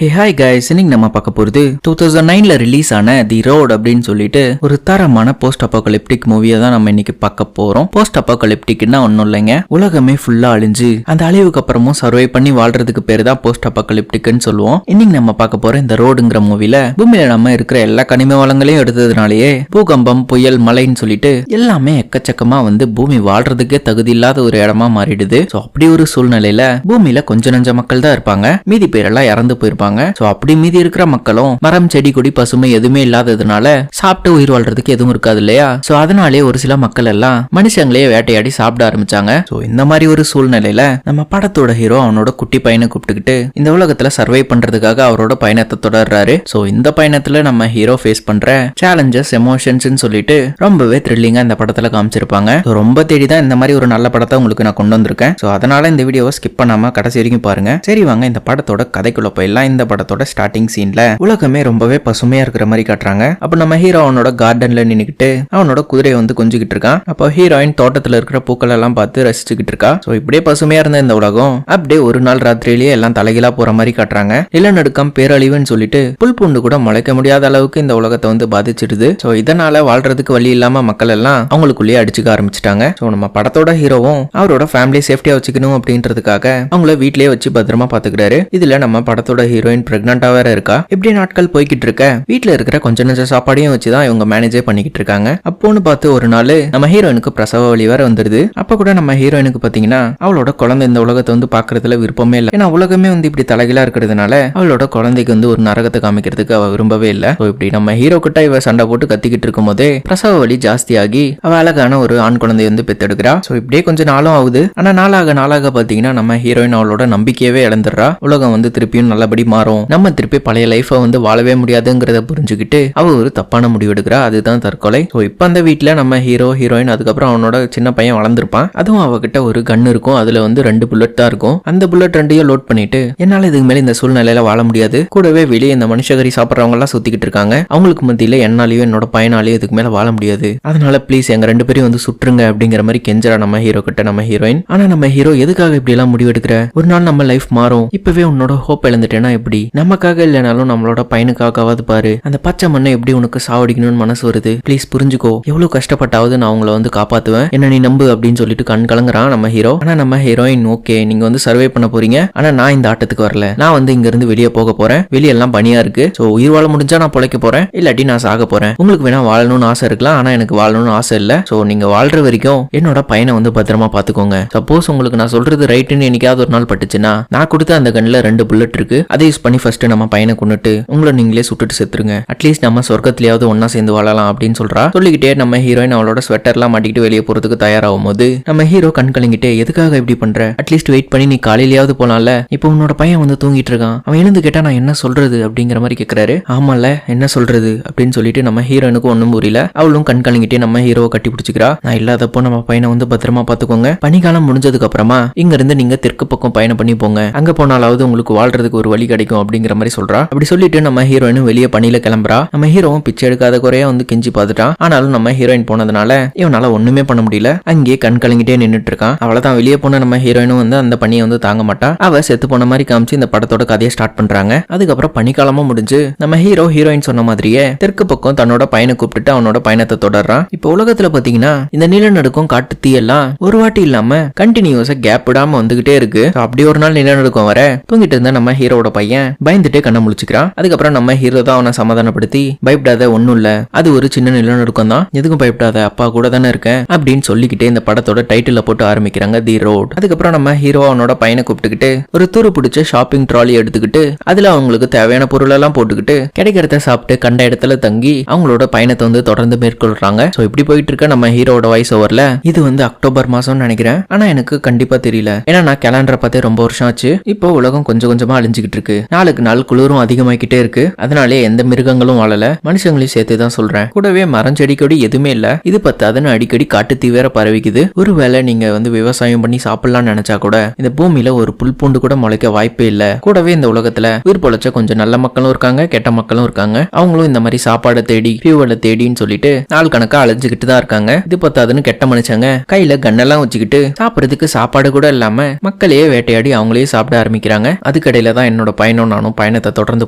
Hey hi guys, இன்னைக்கு நம்ம பார்க்க போறது 2009ல ரிலீஸ் ஆன தி ரோட் அப்படின்னு சொல்லிட்டு ஒரு தரமான போஸ்ட் அப்போகலிப்டிக் மூவியை தான் நம்ம இன்னைக்கு பார்க்க போறோம். போஸ்ட் அப்போகலிப்டிக்னா ஒன்றும் இல்லைங்க, உலகமே ஃபுல்லா அழிஞ்சு அந்த அழிவுக்கு அப்புறமும் சர்வை பண்ணி வாழ்றதுக்கு பேரு தான் போஸ்ட் அப்போகலிப்டிக்னு சொல்லுவோம். இன்னைக்கு நம்ம பார்க்க போற இந்த ரோடுங்கிற மூவில பூமியில நம்ம இருக்கிற எல்லா கனிம வளங்களையும் எடுத்ததுனாலேயே பூகம்பம், புயல், மழைன்னு சொல்லிட்டு எல்லாமே எக்கச்சக்கமா வந்து பூமி வாழ்றதுக்கே தகுதி இல்லாத ஒரு இடமா மாறிடுது. அப்படி ஒரு சூழ்நிலையில பூமியில கொஞ்ச நஞ்ச மக்கள் தான் இருப்பாங்க, மீதி பேரெல்லாம் இறந்து போயிருப்பாங்க. அப்படி மீதி இருக்கிற மக்களும் மரம், செடி, கொடி, பசுமை எதுவுமே இல்லாததுனால சாப்பிட்டு உயிர் வாழ்றதுக்கு எதுவும் இருக்காது இல்லையா? அதனாலே ஒரு சில மக்கள் எல்லாம் மனுஷங்களே வேட்டையாடி சாப்பிட ஆரம்பிச்சாங்க. இந்த மாதிரி ஒரு சூழ்நிலையில நம்ம படத்தோட ஹீரோ அவனோட குட்டி பையனை கூப்பிட்டுக்கிட்டு இந்த உலகத்துல சர்வை பண்றதுக்காக அவரோட பயணத்தை தொடர்றாரு. இந்த பயணத்துல நம்ம ஹீரோ ஃபேஸ் பண்ற சேலஞ்சஸ், எமோஷன்ஸ் சொல்லிட்டு ரொம்பவே த்ரில்லிங்கா இந்த படத்துல காமிச்சிருப்பாங்க. ரொம்ப தேடிதான் இந்த மாதிரி ஒரு நல்ல படத்தை உங்களுக்கு நான் கொண்டு வந்திருக்கேன். அதனால இந்த வீடியோவை ஸ்கிப் பண்ணாம கடைசி வரைக்கும் பாருங்க. சரி வாங்க இந்த படத்தோட கதைக்குள்ள போயிடலாம். இந்த படத்தோட ஸ்டார்டிங் சீன்ல உலகமே ரொம்பவே பசுமையா இருக்கிற மாதிரி காட்டுறாங்க. அப்ப நம்ம ஹீரோ அவனோட கார்டன்ல நின்னுக்கிட்டு அவனோட குதிரையை வந்து கொஞ்சிக்கிட்டு இருக்கான். அப்போ ஹீரோயின் தோட்டத்துல இருக்கிற பூக்கள் எல்லாம் பார்த்து ரசிச்சுக்கிட்டு இருக்கா. இப்படியே பசுமையா இருந்த இந்த உலகம் அப்படியே ஒரு நாள் ராத்திரியிலேயே எல்லாம் தலைகீழா போற மாதிரி காட்டுறாங்க. நிலநடுக்கம், பேரழிவுன்னு சொல்லிட்டு புல் பூண்டு கூட முளைக்க முடியாத அளவுக்கு இந்த உலகத்தை வந்து பாதிச்சிடுது. இதனால வாழ்றதுக்கு வழி இல்லாம மக்கள் எல்லாம் அவங்களுக்குள்ளேயே அடிச்சுக்க ஆரம்பிச்சிட்டாங்க. நம்ம படத்தோட ஹீரோவும் அவரோட ஃபேமிலியை சேஃப்டியா வச்சுக்கணும் அப்படின்றதுக்காக அவங்கள வீட்லயே வச்சு பத்திரமா பாத்துக்கிறாரு. இதுல நம்ம படத்தோட ஹீரோயின் பிரெக்னண்டா வேற இருக்கா. இப்படி நாட்கள் போய்கிட்டு இருக்க வீட்டுல இருக்கிற கொஞ்ச நஞ்ச சாப்பாடையும் வச்சுதான் இவங்க மேனேஜே பண்ணிக்கிட்டு இருக்காங்க. அப்போன்னு பார்த்து ஒரு நாள் நம்ம ஹீரோயினுக்கு பிரசவ வலி வேற வந்துருது. அப்ப கூட நம்ம ஹீரோயினுக்கு பாத்தீங்கன்னா அவளோட குழந்தை இந்த உலகத்தை வந்து பாக்குறதுல விருப்பமே இல்லை. ஏன்னா உலகமே வந்து இப்படி தலைகீழா இருக்கிறதுனால அவளோட குழந்தைக்கு வந்து ஒரு நரகத்தை காமிக்கிறதுக்கு அவ விரும்பவே இல்லை. இப்படி நம்ம ஹீரோ கிட்ட இவ சண்டை போட்டு கத்திக்கிட்டு இருக்கும் போதே பிரசவ வலி ஜாஸ்தியாகி அவ அழகான ஒரு ஆண் குழந்தை வந்து பெத்தெடுக்கிறா. இப்படியே கொஞ்சம் நாளும் ஆகுது. ஆனா நாளாக பாத்தீங்கன்னா நம்ம ஹீரோயின் அவளோட நம்பிக்கையவே இழந்துடுறா. உலகம் வந்து திருப்பியும் நல்லபடி மாறும், நம்ம திருப்பி பழைய லைஃபை வந்து வாழவே முடியாதுங்கிறத புரிஞ்சுக்கிட்டு அவ ஒரு தப்பான முடிவு எடுக்கிறா. அதுதான் தற்கொலை. இப்ப அந்த வீட்டுல நம்ம ஹீரோ, ஹீரோயின், அதுக்கப்புறம் அவனோட சின்ன பையன் வளர்ந்துருப்பான். அதுவும் அவகிட்ட ஒரு கன் இருக்கும். அதுல வந்து 2 புல்லட் தான் இருக்கும். அந்த புல்லட் 2 லோட் பண்ணிட்டு என்னால இதுக்கு மேல இந்த சூழ்நிலையில வாழ முடியாது, கூடவே வெளியே இந்த மனுஷகரி சாப்பிட்றவங்க எல்லாம் சுத்திக்கிட்டு இருக்காங்க, அவங்களுக்கு மத்தியில என்னாலையும் என்னோட பையனாலையும் இதுக்கு மேல வாழ முடியாது, அதனால பிளீஸ் எங்க 2 பேரையும் வந்து சுற்றுங்க அப்படிங்கிற மாதிரி கெஞ்சரா நம்ம ஹீரோ கிட்ட நம்ம ஹீரோயின். ஆனா நம்ம ஹீரோ எதுக்காக இப்படி எல்லாம் முடிவு எடுக்கிற? ஒரு நாள் நம்ம லைஃப் மாறும், இப்பவே உன்னோட ஹோப் இழந்துட்டேன்னா எப்படி? நமக்காக இல்லைனாலும் நம்மளோட பையனுக்காகவாது பாரு, அந்த பச்சை மண்ணை எப்படி உனக்கு சாவடிக்கணும்னு மனசு வருது, பிளீஸ் புரிஞ்சுக்கோ, எவ்வளவு கஷ்டப்பட்டாவது நான் உங்களை வந்து காப்பாத்துவேன், என்ன நீ நம்பு அப்படின்னு சொல்லிட்டு கண் கலங்குறான் நம்ம ஹீரோ. ஆனா நம்ம ஹீரோயின் ஓகே நீங்க வந்து சர்வே பண்ண போறீங்க, ஆனா நான் இந்த ஆட்டத்துக்கு வரல, நான் வந்து இங்க இருந்து வெளியே போக போறேன், வெளியெல்லாம் பனியா இருக்கு, உயிர் வாழ முடிஞ்சா நான் பொழைக்க போறேன், இல்லாட்டி நான் சாக போறேன், உங்களுக்கு வேணா வாழணும்னு ஆசை இருக்கலாம், ஆனா எனக்கு வாழணும்னு ஆசை இல்ல, நீங்க வாழ்ற வரைக்கும் என்னோட பையனை வந்து பத்திரமா பாத்துக்கோங்க, சப்போஸ் உங்களுக்கு நான் சொல்றது ரைட்டுன்னு என்னைக்காவது ஒரு நாள் பட்டுச்சுன்னா நான் கொடுத்த அந்த கண்ணுல 2 புல்லட் இருக்கு, அதை யூஸ் பண்ணி ஃபர்ஸ்ட் நம்ம பையனை கொண்டுட்டு உங்களை நீங்களே சுட்டுட்டு செத்துருங்க, அட்லீஸ்ட் நம்ம சொர்க்கத்திலேயாவது ஒன்னா சேர்ந்து வாழலாம் அப்படின்னு சொல்றா. சொல்லிக்கிட்டே நம்ம ஹீரோயின் அவளோட ஸ்வெட்டர்லாம் மாட்டிக்கிட்டு வெளியே போறதுக்கு தயாராகும் போது நம்ம ஹீரோ கண் கலங்கிட்டே எதுக்காக இப்படி பண்ற, அட்லீஸ்ட் வெயிட் பண்ணி நீ காலையிலேயாவது போலாம்ல, இப்போ உன்னோட பையன் வந்து தூங்கிட்டு இருக்கான், அவன் எழுந்து கேட்டா நான் என்ன சொல்றது அப்படிங்கிற மாதிரி கேட்கிறாரு. ஆமால என்ன சொல்றது அப்படின்னு சொல்லிட்டு நம்ம ஹீரோனுக்கு ஒன்னும் புரியல. அவளும் கண் கலங்கிட்டே நம்ம ஹீரோவை கட்டி பிடிச்சிக்கிறா. நான் இல்லாதப்போ நம்ம பையனை வந்து பத்திரமா பாத்துக்கோங்க, பனிக்காலம் முடிஞ்சதுக்கு அப்புறமா இங்க இருந்து நீங்க தெற்கு பக்கம் பயணம் பண்ணி போங்க, அங்க போனாலாவது உங்களுக்கு வாழ்றதுக்கு ஒரு வழி கிடைக்கும் அப்படிங்கிற மாதிரி சொல்றா. அப்படி சொல்லிட்டு நம்ம ஹீரோயினும் வெளியே பணியில கிளம்புறா. நம்ம ஹீரோவும் பிச்சை எடுக்காத குறையா வந்து கெஞ்சி பார்த்துட்டான். ஆனாலும் நம்ம ஹீரோயின் போனதுனால இவனால ஒண்ணுமே பண்ண முடியல. அங்கேயே கண் கலங்கிட்டே நின்னுட்டு இருக்கான். அவளதான் வெளியே போன நம்ம ஹீரோயினும் வந்து அந்த பணியை வந்து தாங்க மாட்டா. அவ செத்து போன மாதிரி காமிச்சு இந்த படத்தோட கதையை ஸ்டார்ட் பண்றாங்க. அதுக்கப்புறம் பனிக்காலமும் முடிஞ்சு நம்ம ஹீரோ, ஹீரோயின் சொன்ன மாதிரியே தெற்கு பக்கம் தன்னோட பையனை கூப்பிட்டு அவனோட பயணத்தை தொடர்றான். இப்போ உலகத்துல பாத்தீங்கன்னா இந்த நிலநடுக்கம், காட்டு தீ எல்லாம் ஒரு வாட்டி இல்லாம கண்டினியூஸா கேப் விடாம வந்துகிட்டே இருக்கு. அப்படி ஒரு நாள் நிலநடுக்கம் வர தூங்கிட்டு இருந்த நம்ம ஹீரோட பையன் பயந்துட்டே கண்ணை முழிச்சுக்கிறான். அதுக்கப்புறம் நம்ம ஹீரோ தான் அவனை சமாதானப்படுத்தி பயப்படாத, ஒண்ணும் இல்ல, அது ஒரு சின்ன நிலநடுக்கம் தான், எதுக்கும் பயப்படாத, அப்பா கூட தானே இருக்கேன் அப்படின்னு சொல்லிக்கிட்டே இந்த படத்தோட டைட்டில போட்டு ஆரம்பிக்கிறாங்க, தி ரோட். அதுக்கப்புறம் நம்ம ஹீரோ அவனோட பையனை கூப்பிட்டுக்கிட்டு ஒரு துரு பிடிச்ச ஷாப்பிங் ட்ராலி எடுத்துக்கிட்டு அதுல அவங்களுக்கு தேவையான பொருள் எல்லாம் போட்டுக்கிட்டு கிடைக்கிறத சாப்பிட்டு கண்ட இடத்துல தங்கி அவங்களோட பயணத்தை வந்து தொடர்ந்து மேற்கொள்றாங்க. இப்படி போயிட்டு இருக்க நம்ம ஹீரோட வாய்ஸ் ஓவர்ல இது வந்து அக்டோபர் மாசம்னு நினைக்கிறேன், ஆனா எனக்கு கண்டிப்பா தெரியல, ஏன்னா நான் கேலண்டரை பார்த்தே ரொம்ப வருஷம் ஆச்சு. இப்போ உலகம் கொஞ்சம் கொஞ்சமா அழிஞ்சுக்கிட்டு இருக்கு, நாளுக்கு நாள் குளிரும் அதிகமாகிட்டே இருக்கு, அதனாலே எந்த மிருகங்களும் வாழல, மனுஷங்களையும் சேர்த்து தான் சொல்றேன், கூடவே மரம், செடி, கொடி எதுவுமே இல்ல, இது பத்தாதுன்னு அடிக்கடி காட்டு தீ வேற பரவிக்குது. ஒருவேளை நீங்க வந்து விவசாயம் பண்ணி சாப்பிடலாம்னு நினைச்சா கூட இந்த பூமியில ஒரு புல் பூண்டு கூட முளைக்க வாய்ப்பே இல்ல, கூடவே இந்த உலகத்துல உயிர் பொழைச்ச கொஞ்சம் நல்ல மக்களும் இருக்காங்க, கெட்ட மக்களும் இருக்காங்க, அவங்களும் இந்த மாதிரி சாப்பாடை தேடி ஃபியூவலை தேடின்னு சொல்லிட்டு நாள் கணக்கா அலைஞ்சுக்கிட்டு தான் இருக்காங்க. இது பத்தாதுன்னு கெட்ட மனுஷங்க கையில கண்ணெல்லாம் வச்சுக்கிட்டு சாப்பிடறதுக்கு சாப்பாடு கூட இல்லாம மக்களையே வேட்டையாடி அவங்களே சாப்பிட ஆரம்பிக்கிறாங்க. அதுக்கடையில தான் என்னோட பையன் பையனும் நானும் பயணத்தை தொடர்ந்து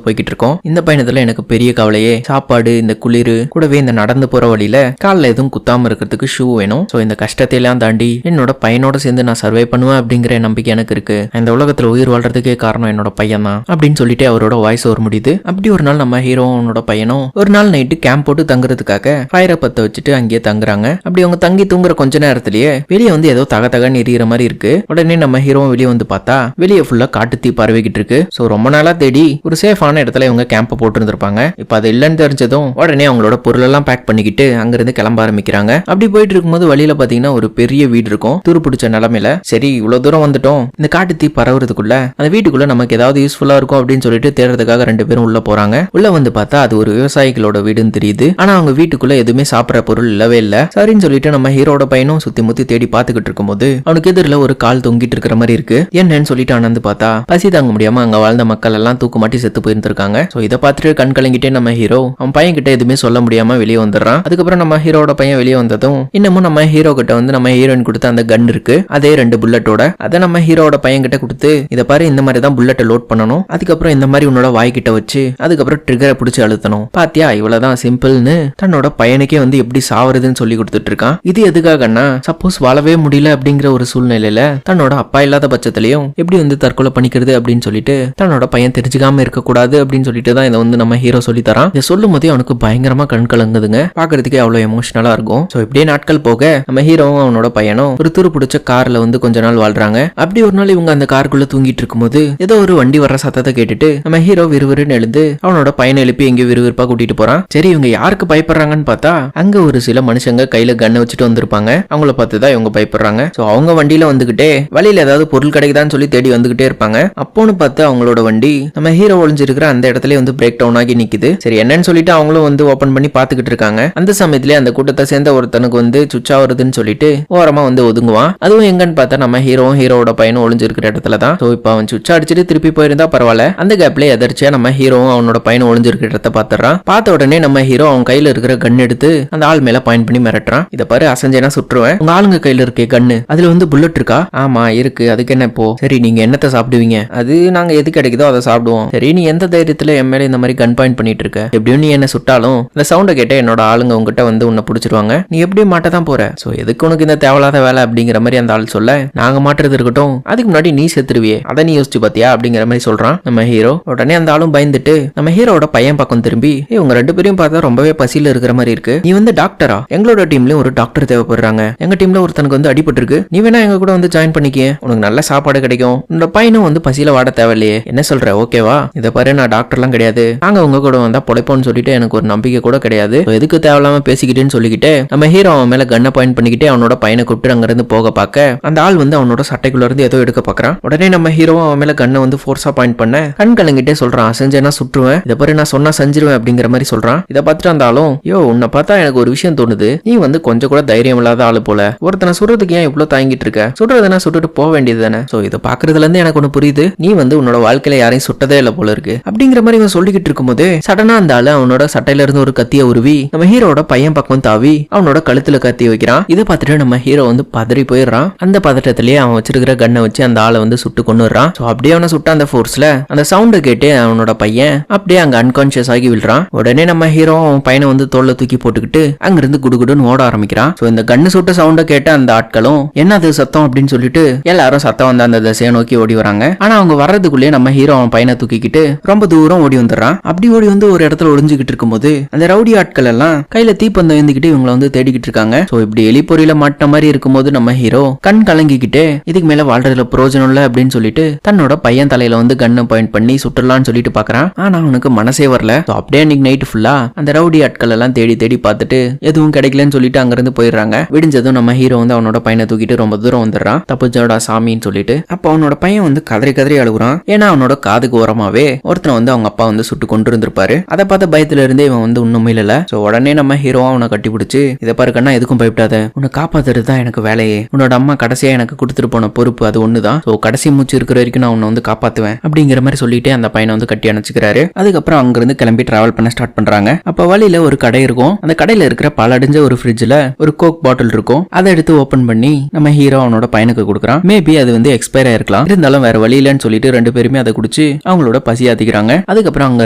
போய்கிட்டு இருக்கோம். இந்த பயணத்துல எனக்கு பெரிய கவலையே சாப்பாடு, இந்த குளிர், கூடவே இந்த நடந்து போற வழியில காலில் எதுவும் குத்தாம இருக்கிறதுக்கு ஷூ வேணும். சோ இந்த கஷ்டத்தை எல்லாம் தாண்டி என்னோட பையனோட சேர்ந்து நான் சர்வை பண்ணுவேன் அப்படிங்கிற நம்பிக்கை எனக்கு இருக்கு. இந்த உலகத்துல உயிர் வாழ்றதுக்கே காரணம் என்னோட பையன் தான் அப்படின்னு சொல்லிட்டு அவரோட வாய்ஸ் ஓவர் முடியுது. அப்படி ஒரு நாள் நம்ம ஹீரோ அவனோட பையனும் ஒரு நாள் நைட்டு கேம்ப் போட்டு தங்குறதுக்காக ஃபயரை பத்த வச்சுட்டு அங்கேயே தங்குறாங்க. அப்படி அவங்க தங்கி தூங்குற கொஞ்ச நேரத்திலேயே வெளியே வந்து ஏதோ தகன்னு எரியிற மாதிரி இருக்கு. உடனே நம்ம ஹீரோ வெளியே வந்து பார்த்தா வெளியே ஃபுல்லா காட்டு தீ பரவிக்கிட்டு இருக்கு. சோ ரொம்ப நாளா தேடி ஒரு சேஃபான இடத்துல இவங்க கேம்ப் போட்டு இருந்திருப்பாங்க. இப்ப அது இல்லைன்னு தெரிஞ்சதும் உடனே அவங்களோட பொருள் எல்லாம் பேக் பண்ணிக்கிட்டு அங்கிருந்து கிளம்ப ஆரம்பிக்கிறாங்க. அப்படி போயிட்டு இருக்கும்போது வழியில பாத்தீங்கன்னா ஒரு பெரிய வீடு இருக்கும், துரு பிடிச்ச நிலைமையில. சரி இவ்வளவு தூரம் வந்துட்டோம், இந்த காட்டு தீ பரவுறதுக்குள்ள அந்த வீட்டுக்குள்ள நமக்கு ஏதாவது யூஸ்ஃபுல்லா இருக்கும் அப்படின்னு சொல்லிட்டு தேடுறதுக்காக 2 பேரும் உள்ள போறாங்க. உள்ள வந்து பார்த்தா அது ஒரு விவசாயிகளோட வீடுன்னு தெரியுது. ஆனா அவங்க வீட்டுக்குள்ள எதுவுமே சாப்பிடற பொருள் இல்லவே இல்ல. சரின்னு சொல்லிட்டு நம்ம ஹீரோட பையனும் சுத்தி முத்தி தேடி பாத்துக்கிட்டு இருக்கும்போது அவனுக்கு எதிரில ஒரு கால் தொங்கிட்டு இருக்கிற மாதிரி இருக்கு. என்னன்னு சொல்லிட்டு அனந்து பார்த்தா பசி தாங்க முடியாம அங்க வாழ்ந்த மக்கள் எல்லாம் தூக்கு மாட்டி செத்து போயிருந்திருக்காங்க. சோ இதை பார்த்துட்டு கண் கலங்கிட்டே நம்ம ஹீரோ அவன் பையன் கிட்ட எதுவுமே சொல்ல முடியாம வெளியே வந்துடுறான். அதுக்கப்புறம் நம்ம ஹீரோட பையன் வெளியே வந்ததும் இன்னமும் நம்ம ஹீரோ கிட்ட வந்து நம்ம ஹீரோயின் கொடுத்த அந்த கன் இருக்கு, அதே 2 புல்லட்டோட. அதை நம்ம ஹீரோட பையன் கிட்ட கொடுத்து இதை பாரு இந்த மாதிரி தான் புல்லட்டை லோட் பண்ணணும், அதுக்கப்புறம் இந்த மாதிரி உன்னோட வாய் கிட்ட வச்சு அதுக்கப்புறம் ட்ரிகரை பிடிச்சி அழுத்தணும், பாத்தியா இவ்வளவுதான் சிம்பிள்னு தன்னோட பையனுக்கே வந்து எப்படி சாவறதுன்னு சொல்லி கொடுத்துட்டு இருக்கான். இது எதுக்காகன்னா சப்போஸ் வாழவே முடியல அப்படிங்கிற ஒரு சூழ்நிலையில தன்னோட அப்பா இல்லாத பட்சத்திலையும் எப்படி வந்து தற்கொலை பண்ணிக்கிறது அப்படின்னு சொல்லிட்டு தன்னோட பையன் தெரிஞ்சுக்காம இருக்கக்கூடாது அப்படின்னு சொல்லிட்டு தான் இதை வந்து நம்ம ஹீரோ சொல்லி தரான். இதை சொல்லும் போதே அவனுக்கு பயங்கரமா கண் கலங்குதுங்க, பாக்குறதுக்கே அவ்வளவு எமோஷனலா இருக்கும். சோ இப்படியே நாட்கள் போக நம்ம ஹீரோவும் அவனோட பையனும் ஒரு துரு பிடிச்ச கார்ல வந்து கொஞ்ச நாள் வாழ்றாங்க. அப்படி ஒரு நாள் இவங்க அந்த காருக்குள்ள தூங்கிட்டு இருக்கும்போது ஏதோ ஒரு வண்டி வர்ற சத்தத்தை கேட்டுட்டு நம்ம ஹீரோ விறுவிறுன்னு எழுந்து அவனோட பையனை எழுப்பி எங்கேயோ விறுவிறுப்பா கூட்டிட்டு போறான். சரி இவங்க யாருக்கு பயப்படுறாங்கன்னு பார்த்தா அங்க ஒரு சில மனுஷங்க கையில கண்ணை வச்சுட்டு வந்திருப்பாங்க. அவங்கள பார்த்துதான் இவங்க பயப்படுறாங்க. சோ அவங்க வண்டியில வந்துகிட்டே வழியில ஏதாவது பொருள் கிடைக்குதான்னு சொல்லி தேடி வந்துகிட்டே இருப்பாங்க. அப்போன்னு பார்த்து அவங்களோட வண்டி நம்ம ஹீரோ ஒளிஞ்சிருக்கிற அந்த இடத்துல வந்து பிரேக் டவுன் ஆகி நிக்குது. சரி என்னன்னு சொல்லிட்டு அவங்களும் வந்து ஓபன் பண்ணி பாத்துக்கிட்டு இருக்காங்க. அந்த சமயத்திலே அந்த கூட்டத்தை சேர்ந்த ஒருத்தனுக்கு வந்து சுச்சா வருதுன்னு சொல்லிட்டு ஓரமா வந்து ஒதுங்குவான். அதுவும் எங்கன்னு பார்த்தா நம்ம ஹீரோவோட பையனும் ஒளிஞ்சிருக்கிற இடத்துல தான். சோ இப்போ அவன் சுச்சா அடிச்சுட்டு திருப்பி போயிருந்தா பரவாயில்ல, அந்த கேப்ல எதர்ச்சியா நம்ம ஹீரோவும் அவனோட பையனும் ஒளிஞ்சிருக்கிற இடத்த பாத்துறான். பார்த்த உடனே நம்ம ஹீரோ அவன் கையில இருக்கிற கன் எடுத்து அந்த ஆள் மேல பாயிண்ட் பண்ணி மிரட்டுறான். இத பாரு அசஞ்சேனா சுற்றுவேன், உங்க ஆளுங்க கையில இருக்கே கன்னு அதுல வந்து புல்லட் இருக்கா? ஆமா இருக்கு, அதுக்கு என்ன இப்போ? சரி நீங்க என்னத்தை சாப்பிடுவீங்க? அது நாங்க எது கிடைக்குதோ அதை சாப்பிடுவோம். சரி நீ எந்த தைரியத்துல என் மேல இந்த மாதிரி கன் பாயிண்ட் பண்ணிட்டு இருக்க? எப்படியும் நீ என்ன சுட்டாலும் இந்த சவுண்டை கேட்ட என்னோட ஆளுங்க உங்ககிட்ட வந்து உன்னை பிடிச்சிருவாங்க, நீ எப்படி மாட்ட தான் போற. சோ எதுக்கு உனக்கு இந்த தேவையில்லாத வேலை அப்படிங்கிற மாதிரி அந்த ஆள் சொல்ல, நாங்க மாட்டுறது இருக்கட்டும், அதுக்கு முன்னாடி நீ செத்துருவியே அதை நீ யோசிச்சு பாத்தியா அப்படிங்கிற மாதிரி சொல்றான் நம்ம ஹீரோ. உடனே அந்த ஆளும் பயந்துட்டு நம்ம ஹீரோட பையன் பக்கம் திரும்பி இவங்க 2 பேரையும் பார்த்தா ரொம்பவே பசியில இருக்கிற மாதிரி இருக்கு, நீ வந்து டாக்டரா? எங்களோட டீம்லயும் ஒரு டாக்டர் தேவைப்படுறாங்க, எங்க டீம்ல ஒருத்தனுக்கு வந்து அடிபட்டு இருக்கு, நீ வேணா எங்க கூட வந்து ஜாயின் பண்ணிக்க, உனக்கு நல்ல சாப்பாடு கிடைக்கும், உன்னோட பையனும் வந்து பசியில வாட தேவையில்லையே, என்ன சொல்ற ஓகேவா? இதை பாரு நான் டாக்டர்லாம் கிடையாது, நாங்க உங்க கூட வந்தா பொழைப்போம்னு சொல்லிட்டு எனக்கு ஒரு நம்பிக்கை கூட கிடையாது, எதுக்கு தேவையில்லாம பேசிக்கிட்டேன்னு சொல்லிக்கிட்டு நம்ம ஹீரோ அவன் மேல கன்னை பாயிண்ட் பண்ணிக்கிட்டே அவனோட பையனை கூப்பிட்டு அங்க இருந்து போக பார்க்க அந்த ஆள் வந்து அவனோட சட்டைக்குள்ள இருந்து ஏதோ எடுக்க பாக்குறான். உடனே நம்ம ஹீரோ அவன் மேல கன்னை வந்து ஃபோர்ஸா பாயிண்ட் பண்ண கண் கலங்கிட்டே சொல்றான், செஞ்சேன்னா சுற்றுவேன், இதை பாரு நான் சொன்னா செஞ்சிருவேன் அப்படிங்கிற மாதிரி சொல்றான். இதை பார்த்துட்டு அந்த ஆளும் யோ உன்னை பார்த்தா எனக்கு ஒரு விஷயம் தோணுது, நீ வந்து கொஞ்சம் கூட தைரியம் இல்லாத ஆளு போல, ஒருத்தனை சுடுறதுக்கு ஏன் இவ்வளவு தாங்கிட்டு இருக்க, சுடுறதுனா சுட்டுட்டு போக வேண்டியது தானே. சோ இதை பாக்குறதுல இருந்து எனக்கு ஒண்ணு புரியுது, நீ வந்து உன்னோட வாழ்க்கையில யாரையும் சுட்டதே இல்ல போல இருக்கு அப்படிங்கிற மாதிரி இவன் சொல்லிக்கிட்டு இருக்கும்போது சடனா அந்த ஆளு அவனோட சட்டையில இருந்து ஒரு கத்திய உருவி நம்ம ஹீரோட பையன் பக்கம் தாவி அவனோட கழுத்துல கத்தி வைக்கிறான். இதை பார்த்துட்டு நம்ம ஹீரோ வந்து பதறி போயிடுறான். அந்த பதட்டத்திலேயே அவன் வச்சிருக்கிற கண்ணை வச்சு அந்த ஆளை வந்து சுட்டு கொண்டுறான். சோ அப்படியே அவனை சுட்ட அந்த ஃபோர்ஸ்ல அந்த சவுண்டை கேட்டு அவனோட பையன் அப்படியே அங்க அன்கான்சியஸ் ஆகி விழுறான். உடனே நம்ம ஹீரோ அவன் பையனை வந்து தோல்ல தூக்கி போட்டுக்கிட்டு அங்கிருந்து குடுகுடுன்னு ஓட ஆரம்பிக்கிறான். சோ இந்த கண்ணு சுட்ட சவுண்டை கேட்ட அந்த ஆட்களும் என்னது சத்தம் அப்படின்னு சொல்லிட்டு எல்லாரும் சத்தம் வந்து அந்த திசையை நோக்கி ஓடி வராங்க. ஆனா அவங்க வர்றதுக்குள்ளேயே நம்ம ஹீரோ அவன் பையனை தூக்கிக்கிட்டு ரொம்ப தூரம் ஓடி வந்துடுறான். அப்படி ஓடி வந்து ஒரு இடத்துல ஒளிஞ்சுக்கிட்டு இருக்கும்போது அந்த ரவுடி ஆட்கள் எல்லாம் கையில தீப்பந்தம் எழுந்துக்கிட்டு இவங்களை வந்து தேடிக்கிட்டு இருக்காங்க. சோ இப்படி எலிப்பொறியில மாட்ட மாதிரி இருக்கும்போது நம்ம ஹீரோ கண் கலங்கிக்கிட்டு இதுக்கு மேல வாழ்றதுல பிரயோஜனம் இல்ல அப்படின்னு சொல்லிட்டு தன்னோட பையன் தலையில வந்து கண்ணை பாயிண்ட் பண்ணி சுட்டலாம்னு சொல்லிட்டு பாக்குறான். ஆனா அவனுக்கு மனசே வரல. அப்படியே அன்னைக்கு நைட் ஃபுல்லா அந்த ரவுடி ஆட்கள் எல்லாம் தேடி தேடி பார்த்துட்டு எதுவும் கிடைக்கலன்னு சொல்லிட்டு அங்கிருந்து போயிடுறாங்க. விடிஞ்சதும் நம்ம ஹீரோ வந்து அவனோட பையனை தூக்கிட்டு ரொம்ப தூரம் வந்துடுறான், தப்புச்சோட சாமின்னு சொல்லிட்டு. அப்ப அவனோட பையன் வந்து கதறி கதறி அழுகுறான். ஏன்னா அவனோட காதுக்கு ஓரமாவே ஒருத்தனை வந்து அவங்க அப்பா வந்து சுட்டு கொண்டு இருந்திருப்பாரு. அதை பார்த்த பயத்துல இருந்தே இவன் வந்து இன்னும் இல்ல. சோ உடனே நம்ம ஹீரோ அவனை கட்டி பிடிச்சு இதை பாரு கண்ணா எதுக்கும் பயப்படாத, உன்னை காப்பாத்துறது தான் எனக்கு வேலையே, உன்னோட அம்மா கடைசியா எனக்கு கொடுத்துட்டு போன பொறுப்பு அது ஒண்ணுதான், சோ கடைசி மூச்சு இருக்கிற வரைக்கும் நான் உன்னை வந்து காப்பாத்துவேன் அப்படிங்கிற மாதிரி சொல்லிட்டு அந்த பையனை வந்து கட்டி அணைச்சுக்கிறாரு. அதுக்கப்புறம் அங்கிருந்து கிளம்பி டிராவல் பண்ண ஸ்டார்ட் பண்றாங்க. அப்ப வழியில ஒரு கடை இருக்கும். அந்த கடையில இருக்கிற பலடிஞ்ச ஒரு ஃப்ரிட்ஜ்ல ஒரு கோக் பாட்டில் இருக்கும். அதை எடுத்து ஓபன் பண்ணி நம்ம ஹீரோ அவனோட பையனுக்கு கொடுக்குறான். மேபி அது வந்து எக்ஸ்பயர் ஆயிருக்கலாம், இருந்தாலும் வேற வழி இல்லைன்னு சொல்லிட்டு 2 பேருமே அதை குடிச்சு குடிச்சு அவங்களோட பசி ஆத்திக்கிறாங்க. அதுக்கப்புறம் அங்க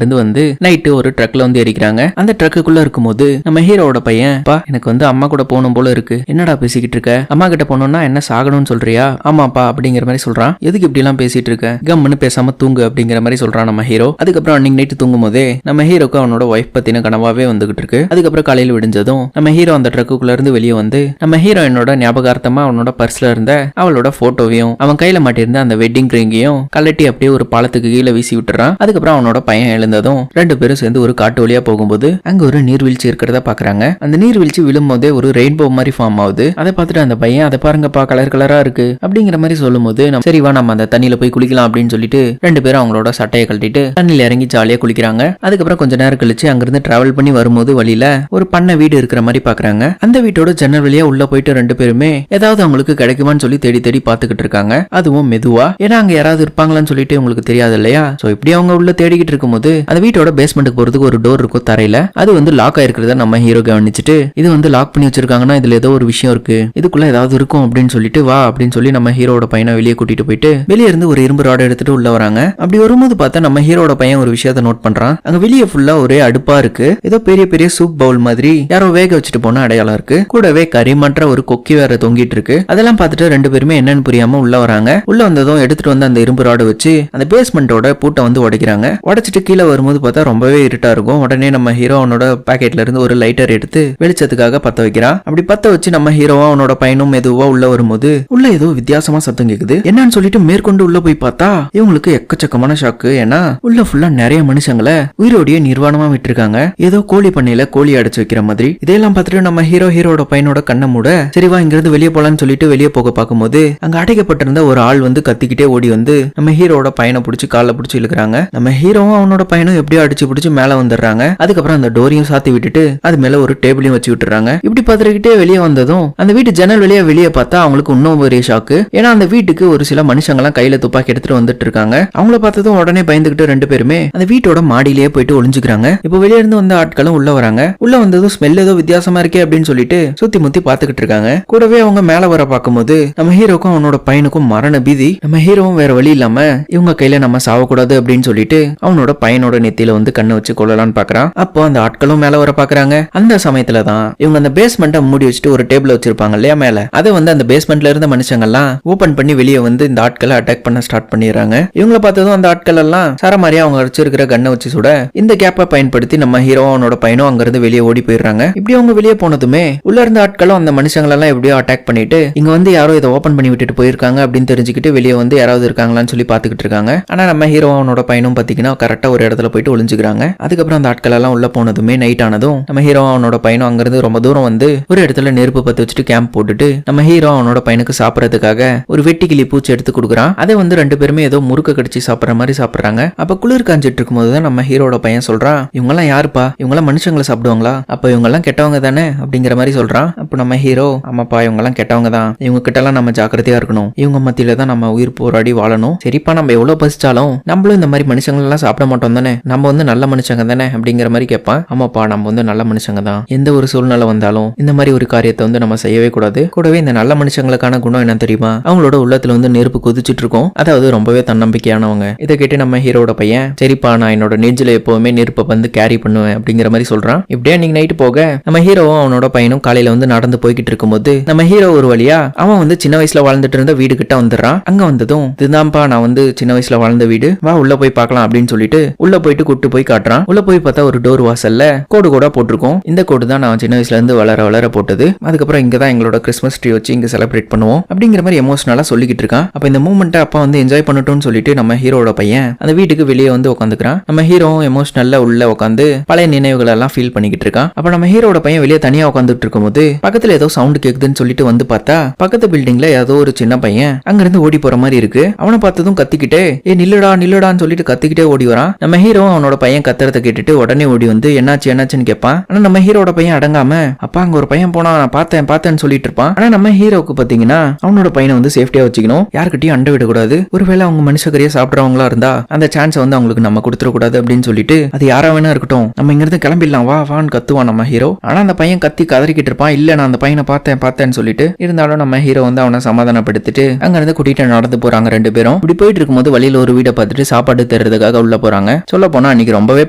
இருந்து வந்து நைட்டு ஒரு ட்ரக்ல வந்து எரிக்கிறாங்க. அந்த ட்ரக்குக்குள்ள இருக்கும்போது நம்ம ஹீரோவோட பையன், பா எனக்கு வந்து அம்மா கூட போகணும் போல இருக்கு, என்னடா பேசிக்கிட்டு இருக்க, அம்மா கிட்ட போனோம்னா என்ன சாகணும்னு சொல்றியா, ஆமாப்பா அப்படிங்கிற மாதிரி சொல்றான். எதுக்கு இப்படி எல்லாம் பேசிட்டு இருக்க, கம்முன்னு பேசாம தூங்கு அப்படிங்கிற மாதிரி சொல்றான் நம்ம ஹீரோ. அதுக்கப்புறம் அன்னைக்கு நைட்டு தூங்கும் போதே நம்ம ஹீரோக்கு அவனோட ஒய்ஃப் பத்தின கனவாவே வந்துகிட்டு இருக்கு. அதுக்கப்புறம் காலையில் விடிஞ்சதும் நம்ம ஹீரோ அந்த ட்ரக்குக்குள்ள இருந்து வெளியே வந்து நம்ம ஹீரோயினோட ஞாபகார்த்தமா அவனோட பர்ஸ்ல இருந்த அவளோட போட்டோவையும் அவன் கையில மாட்டிருந்த அந்த வெட்டிங் ரிங்கையும் கலட்டி அப்படியே ஒரு பாலத்துக்கு கீழே வீசி விட்டுறான். அதுக்கப்புறம் அவனோட பையன் எழுந்ததும் ரெண்டு பேரும் சேர்ந்து ஒரு காட்டு வழியா போகும்போது அங்க ஒரு நீர்வீழ்ச்சி இருக்கிறத பாக்குறாங்க. அந்த நீர்வீழ்ச்சி விழும் போதே ஒரு ரெயின்போ மாதிரி ஃபார்ம் ஆகுது. அதை பார்த்துட்டு அந்த பையன், அதை பாருங்கப்பா கலர் கலரா இருக்கு அப்படிங்கிற மாதிரி சொல்லும் போது, சரி வா நம்ம அந்த தண்ணியில போய் குளிக்கலாம் அப்படின்னு சொல்லிட்டு ரெண்டு பேரும் அவங்களோட சட்டையை கழட்டிட்டு தண்ணியில இறங்கி ஜாலியா குளிக்கிறாங்க. அதுக்கப்புறம் கொஞ்ச நேரம் கழிச்சு அங்கிருந்து டிராவல் பண்ணி வரும்போது வழியில ஒரு பண்ணை வீடு இருக்கிற மாதிரி பாக்குறாங்க. அந்த வீட்டோட ஜன்னல் வழியா உள்ள போயிட்டு ரெண்டு பேருமே ஏதாவது அவங்களுக்கு கிடைக்குமான்னு சொல்லி தேடி தேடி பாத்துக்கிட்டு இருக்காங்க. அதுவும் மெதுவா, ஏன்னா அங்க யாராவது இருப்பாங்களான்னு சொல்லிட்டு உங்களுக்கு தெரியாது இல்லையா. சோ இப்படி அவங்க உள்ள தேடிக்கிட்டு இருக்கும்போது அந்த வீட்டோட பேஸ்மெண்ட்டுக்கு போறதுக்கு ஒரு டோர் இருக்கும் தரையில. அது வந்து லாக் ஆயிருக்கிறத நம்ம ஹீரோ கவனிச்சுட்டு, இது வந்து லாக் பண்ணி வச்சிருக்காங்கன்னா இதுல ஏதோ ஒரு விஷயம் இருக்கு, இதுக்குள்ள ஏதாவது இருக்கும் அப்படின்னு சொல்லிட்டு வா அப்படின்னு சொல்லி நம்ம ஹீரோட பையனை வெளியே கூட்டிட்டு போயிட்டு வெளியே இருந்து ஒரு இரும்பு ராட் எடுத்துட்டு உள்ள வராங்க. அப்படி வரும்போது பார்த்தா நம்ம ஹீரோட பையன் ஒரு விஷயத்தை நோட் பண்றான். அங்க வெளியே ஃபுல்லா ஒரே அடுப்பா இருக்கு. ஏதோ பெரிய பெரிய சூப் பவுல் மாதிரி யாரோ வேக வச்சுட்டு போன அடையாளம் இருக்கு. கூடவே கரிமற்ற ஒரு கொக்கி வேற தொங்கிட்டு இருக்கு. அதெல்லாம் பார்த்துட்டு ரெண்டு பேருமே என்னன்னு புரியாம உள்ள வராங்க. உள்ள வந்ததும் எடுத்துட்டு வந்து அந்த இரும்பு ராடு வச்சு அந்த பேஸ்மெண்டோட பூட்டை வந்து உடைக்கிறாங்க. உடைச்சிட்டு கீழே வரும்போது பார்த்தா ரொம்பவே இருட்டா இருக்கும். உடனே நம்ம ஹீரோ அவனோட பாக்கெட்ல இருந்து ஒரு லைட்டர் எடுத்து வெளிச்சத்துக்காக பத்த வைக்கிறான். அப்படி பத்த வச்சு நம்ம ஹீரோவா அவனோட பையனும் மெதுவா உள்ள வரும்போது உள்ள ஏதோ வித்தியாசமா சத்தம் கேக்குது. என்னன்னு சொல்லிட்டு மேற்கொண்டு உள்ள போய் பார்த்தா இவங்களுக்கு எக்கச்சக்கமான ஷாக்கு. ஏன்னா உள்ள ஃபுல்லா நிறைய மனுஷங்களை உயிரோடைய நிர்வாணமா விட்டுருக்காங்க. ஏதோ கோழி பண்ணையில கோழி அடைச்சு வைக்கிற மாதிரி. இதெல்லாம் பார்த்துட்டு நம்ம ஹீரோட பையனோட கண்ணை மூட, சரிவா இங்க இருந்து வெளியே போலான்னு சொல்லிட்டு வெளியே போக பார்க்கும்போது அங்க அடைக்கப்பட்டிருந்த ஒரு ஆள் வந்து கத்திக்கிட்டே ஓடி வந்து நம்ம ஹீரோட பையனை பிடிச்சி கால பிடிச்சி இழுக்கிறாங்க. நம்ம ஹீரோவும் அவனோட பையனும் எப்படியோ அடிச்சு பிடிச்சி மேல வந்துடுறாங்க. அதுக்கப்புறம் அந்த டோரையும் சாத்தி விட்டுட்டு அது மேல ஒரு டேபிளையும் வச்சு விட்டுறாங்க. இப்படி பார்த்துக்கிட்டே வெளியே வந்ததும் அந்த வீட்டு ஜன்னல் வெளியே பார்த்தா அவங்களுக்கு இன்னும் பெரிய ஷாக்கு. ஏன்னா அந்த வீட்டுக்கு ஒரு சில மனுஷங்களாம் கையில துப்பாக்கி எடுத்துட்டு வந்துட்டு இருக்காங்க. அவங்கள பார்த்ததும் உடனே பயந்துகிட்டு ரெண்டு பேருமே அந்த வீட்டோட மாடியிலேயே போயிட்டு ஒளிஞ்சுக்கிறாங்க. இப்போ வெளியே இருந்து வந்த ஆட்களும் உள்ள வராங்க. உள்ள வந்ததும் ஸ்மெல் ஏதோ வித்தியாசமா இருக்கே அப்படின்னு சொல்லிட்டு சுத்தி முத்தி பாத்துக்கிட்டு இருக்காங்க. கூடவே அவங்க மேல வர பார்க்கும்போது நம்ம ஹீரோக்கும் அவனோட பையனுக்கும் மரண பீதி. நம்ம ஹீரோவும் வேற வழி இல்லாம இவங்க கையில நம்ம சாவக்கூடாது அப்படின்னு சொல்லிட்டு அவனோட பையனோட நெத்தியில வந்து கண்ணை வச்சு கொள்ளலான்னு பாக்குறான். அப்போ அந்த ஆட்களும் மேல வர பாக்குறாங்க. அந்த சமயத்துலதான் இவங்க அந்த பேஸ்மெண்ட்டை மூடி வச்சுட்டு ஒரு டேபிள் வச்சிருப்பாங்க இல்லையா மேல, அதை வந்து அந்த பேஸ்மெண்ட்ல இருந்த மனுஷங்க எல்லாம் ஓபன் பண்ணி வெளியே வந்து இந்த ஆட்களை அட்டாக் பண்ண ஸ்டார்ட் பண்ணிடுறாங்க. இவங்களை பார்த்ததும் அந்த ஆட்கள் எல்லாம் சரமாரியா அவங்க வச்சிருக்கிற கண்ணை வச்சு சுட இந்த கேப்பை பயன்படுத்தி நம்ம ஹீரோ அவனோட பையனும் அங்க இருந்து வெளியே ஓடி போயிடுறாங்க. இப்படி அவங்க வெளியே போனதுமே உள்ள இருந்த ஆட்களும் அந்த மனுஷங்களெல்லாம் எப்படியோ அட்டாக் பண்ணிட்டு இங்க வந்து யாரோ இதை ஓபன் பண்ணி விட்டுட்டு போயிருக்காங்க அப்படின்னு தெரிஞ்சுக்கிட்டு வெளியே வந்து யாராவது இருக்காங்களான்னு சொல்லி பாத்துக்கிட்டு இருக்காங்க. ஆனா நம்ம ஹீரோ அவனோட பையனும் பாத்தீங்கன்னா கரெக்டா ஒரு இடத்துல போயிட்டு ஒளிஞ்சுக்கிறாங்க. அதுக்கப்புறம் அந்த ஆட்கள் எல்லாம் உள்ள போனதுமே நைட் ஆனதும் நம்ம ஹீரோ அவனோட பையனும் அங்கிருந்து ரொம்ப தூரம் வந்து ஒரு இடத்துல நெருப்பு பத்து வச்சுட்டு கேம்ப் போட்டுட்டு நம்ம ஹீரோ அவனோட பையனுக்கு சாப்பிடறதுக்காக ஒரு வெட்டிக்கிளி பூச்சி எடுத்து கொடுக்குறான். அதை வந்து ரெண்டு பேருமே ஏதோ முறுக்க கடிச்சு சாப்பிடுற மாதிரி சாப்பிடுறாங்க. அப்ப குளிர் காஞ்சிட்டு இருக்கும்போது தான் நம்ம ஹீரோட பையன் சொல்றான், இவங்க எல்லாம் யாருப்பா, இவங்க எல்லாம் மனுஷங்களை சாப்பிடுவாங்களா, அப்ப இவங்க எல்லாம் கெட்டவங்க தானே அப்படிங்கிற மாதிரி சொல்றான். அப்ப நம்ம ஹீரோ, ஆமாப்பா இவங்க எல்லாம் கெட்டவங்க தான், இவங்க கிட்ட எல்லாம் நம்ம ஜாக்கிரதையா இருக்கணும், இவங்க மத்தியில தான் நம்ம உயிர் போராடி வாழணும், சரிப்பா நம்ம எவ்வளவு பசிச்சாலும் நம்மளும் இந்த மாதிரி மனுஷங்கள் எல்லாம் சாப்பிட மாட்டோம் தானே, நம்ம வந்து நல்ல மனுஷங்க தானே அப்படிங்கிற மாதிரி கேட்பான். ஆமாப்பா நம்ம வந்து நல்ல மனுஷங்க தான், எந்த ஒரு சூழ்நிலை வந்தாலும் இந்த மாதிரி ஒரு காரியத்தை வந்து நம்ம செய்யவே கூடாது. கூடவே இந்த நல்ல மனுஷங்களுக்கான குணம் என்ன தெரியுமா, அவங்களோட உள்ளத்துல வந்து நெருப்பு கொதிச்சுட்டு இருக்கும், அதாவது ரொம்பவே தன்னம்பிக்கையானவங்க. இதை கேட்டு நம்ம ஹீரோட பையன், சரிப்பா நான் என்னோட நெஞ்சில எப்பவுமே நெருப்பை வந்து கேரி பண்ணுவேன் அப்படிங்கிற மாதிரி சொல்றான். இப்படியே அன்னைக்கு நைட்டு போக நம்ம ஹீரோவும் அவனோட பையனும் காலையில வந்து நடந்து போய்கிட்டு இருக்கும்போது நம்ம ஹீரோ ஒரு வழியா அவன் வந்து சின்ன வயசுல வாழ்ந்துட்டு இருந்த வீடு கிட்ட வந்துடுறான். அங்க வந்ததும் இதுதான்ப்பா நான் வந்து சின்ன வயசுல வாழ்ந்த வீடு, வா உள்ள போய் பார்க்கலாம் அப்படின்னு சொல்லிட்டு உள்ள போயிட்டு கூட்டு போய் காட்டுறான். உள்ள போய் பார்த்தா ஒரு டோர் வாசல்ல கோடு கோடா போட்டிருக்கும். இந்த கோடு தான் நான் சின்ன வயசுல இருந்து வளர வளர போட்டது, அதுக்கப்புறம் இங்கதான் எங்களோட கிறிஸ்மஸ் ட்ரீ வச்சு இங்க செலிப்ரேட் பண்ணுவோம் அப்படிங்கிற மாதிரி எமோஷனலா சொல்லிக்கிட்டு இருக்கான். அப்ப இந்த மூமெண்ட்டை அப்பா வந்து என்ஜாய் பண்ணட்டும்னு சொல்லிட்டு நம்ம ஹீரோட பையன் அந்த வீட்டுக்கு வெளியே வந்து உட்காந்துக்கிறான். நம்ம ஹீரோவும் எமோஷனல்ல உள்ள உட்காந்து பழைய நினைவுகள் எல்லாம் ஃபீல் பண்ணிக்கிட்டு இருக்கான். அப்ப நம்ம ஹீரோட பையன் வெளியே தனியா உட்காந்துட்டு இருக்கும்போது பக்கத்துல ஏதோ சவுண்ட் கேக்குதுன்னு சொல்லிட்டு வந்து பார்த்தா பக்கத்து பில்டிங்ல ஏதோ ஒரு சின்ன பையன் அங்க இருந்து ஓடி போற மாதிரி இருக்கு. அவனை பார்த்ததும் கத்திக்கிட்டே நில்லுடா நில்லுடான்னு சொல்லிட்டு கத்திக்கிட்டே ஓடி வரான். நம்ம ஹீரோ அவனோட பையன் கத்துறத கேட்டுட்டு உடனே ஓடி வந்து என்னாச்சு என்னாச்சுன்னு கேட்பான். ஆனா நம்ம ஹீரோட பையன் அடங்காம அப்பா அங்க ஒரு பையன் போனா நான் பார்த்தேன்னு சொல்லிட்டு இருப்பான். ஆனா நம்ம ஹீரோக்கு பாத்தீங்கன்னா அவனோட பையனை வந்து சேஃப்டியா வச்சுக்கணும், யாருக்கிட்டையும் அண்டை விடக்கூடாது, ஒருவேளை அவங்க மனுஷக்கரையா சாப்பிடறவங்களா இருந்தா அந்த சான்ஸை வந்து அவங்களுக்கு நம்ம கொடுத்துடக்கூடாது அப்படின்னு சொல்லிட்டு அது யாரா வேணா இருக்கட்டும் நம்ம இங்க இருந்து கிளம்பிடலாம் வா வான்னு கத்துவான் நம்ம ஹீரோ. ஆனா அந்த பையன் கத்தி கதறிக்கிட்டு இருப்பான், இல்ல நான் அந்த பையனை பார்த்தேன்னு சொல்லிட்டு. இருந்தாலும் நம்ம ஹீரோ வந்து அவனை சமாதானப்படுத்திட்டு அங்க இருந்து கூட்டிட்டு நடந்து போறாங்க ரெண்டு பேரும். இப்படி போயிட்டு இருக்கும்போது வழியில ஒரு வீடை பார்த்துட்டு சாப்பாடு தர்றதுக்காக உள்ள போறாங்க. சொல்ல போனா அன்னைக்கு ரொம்பவே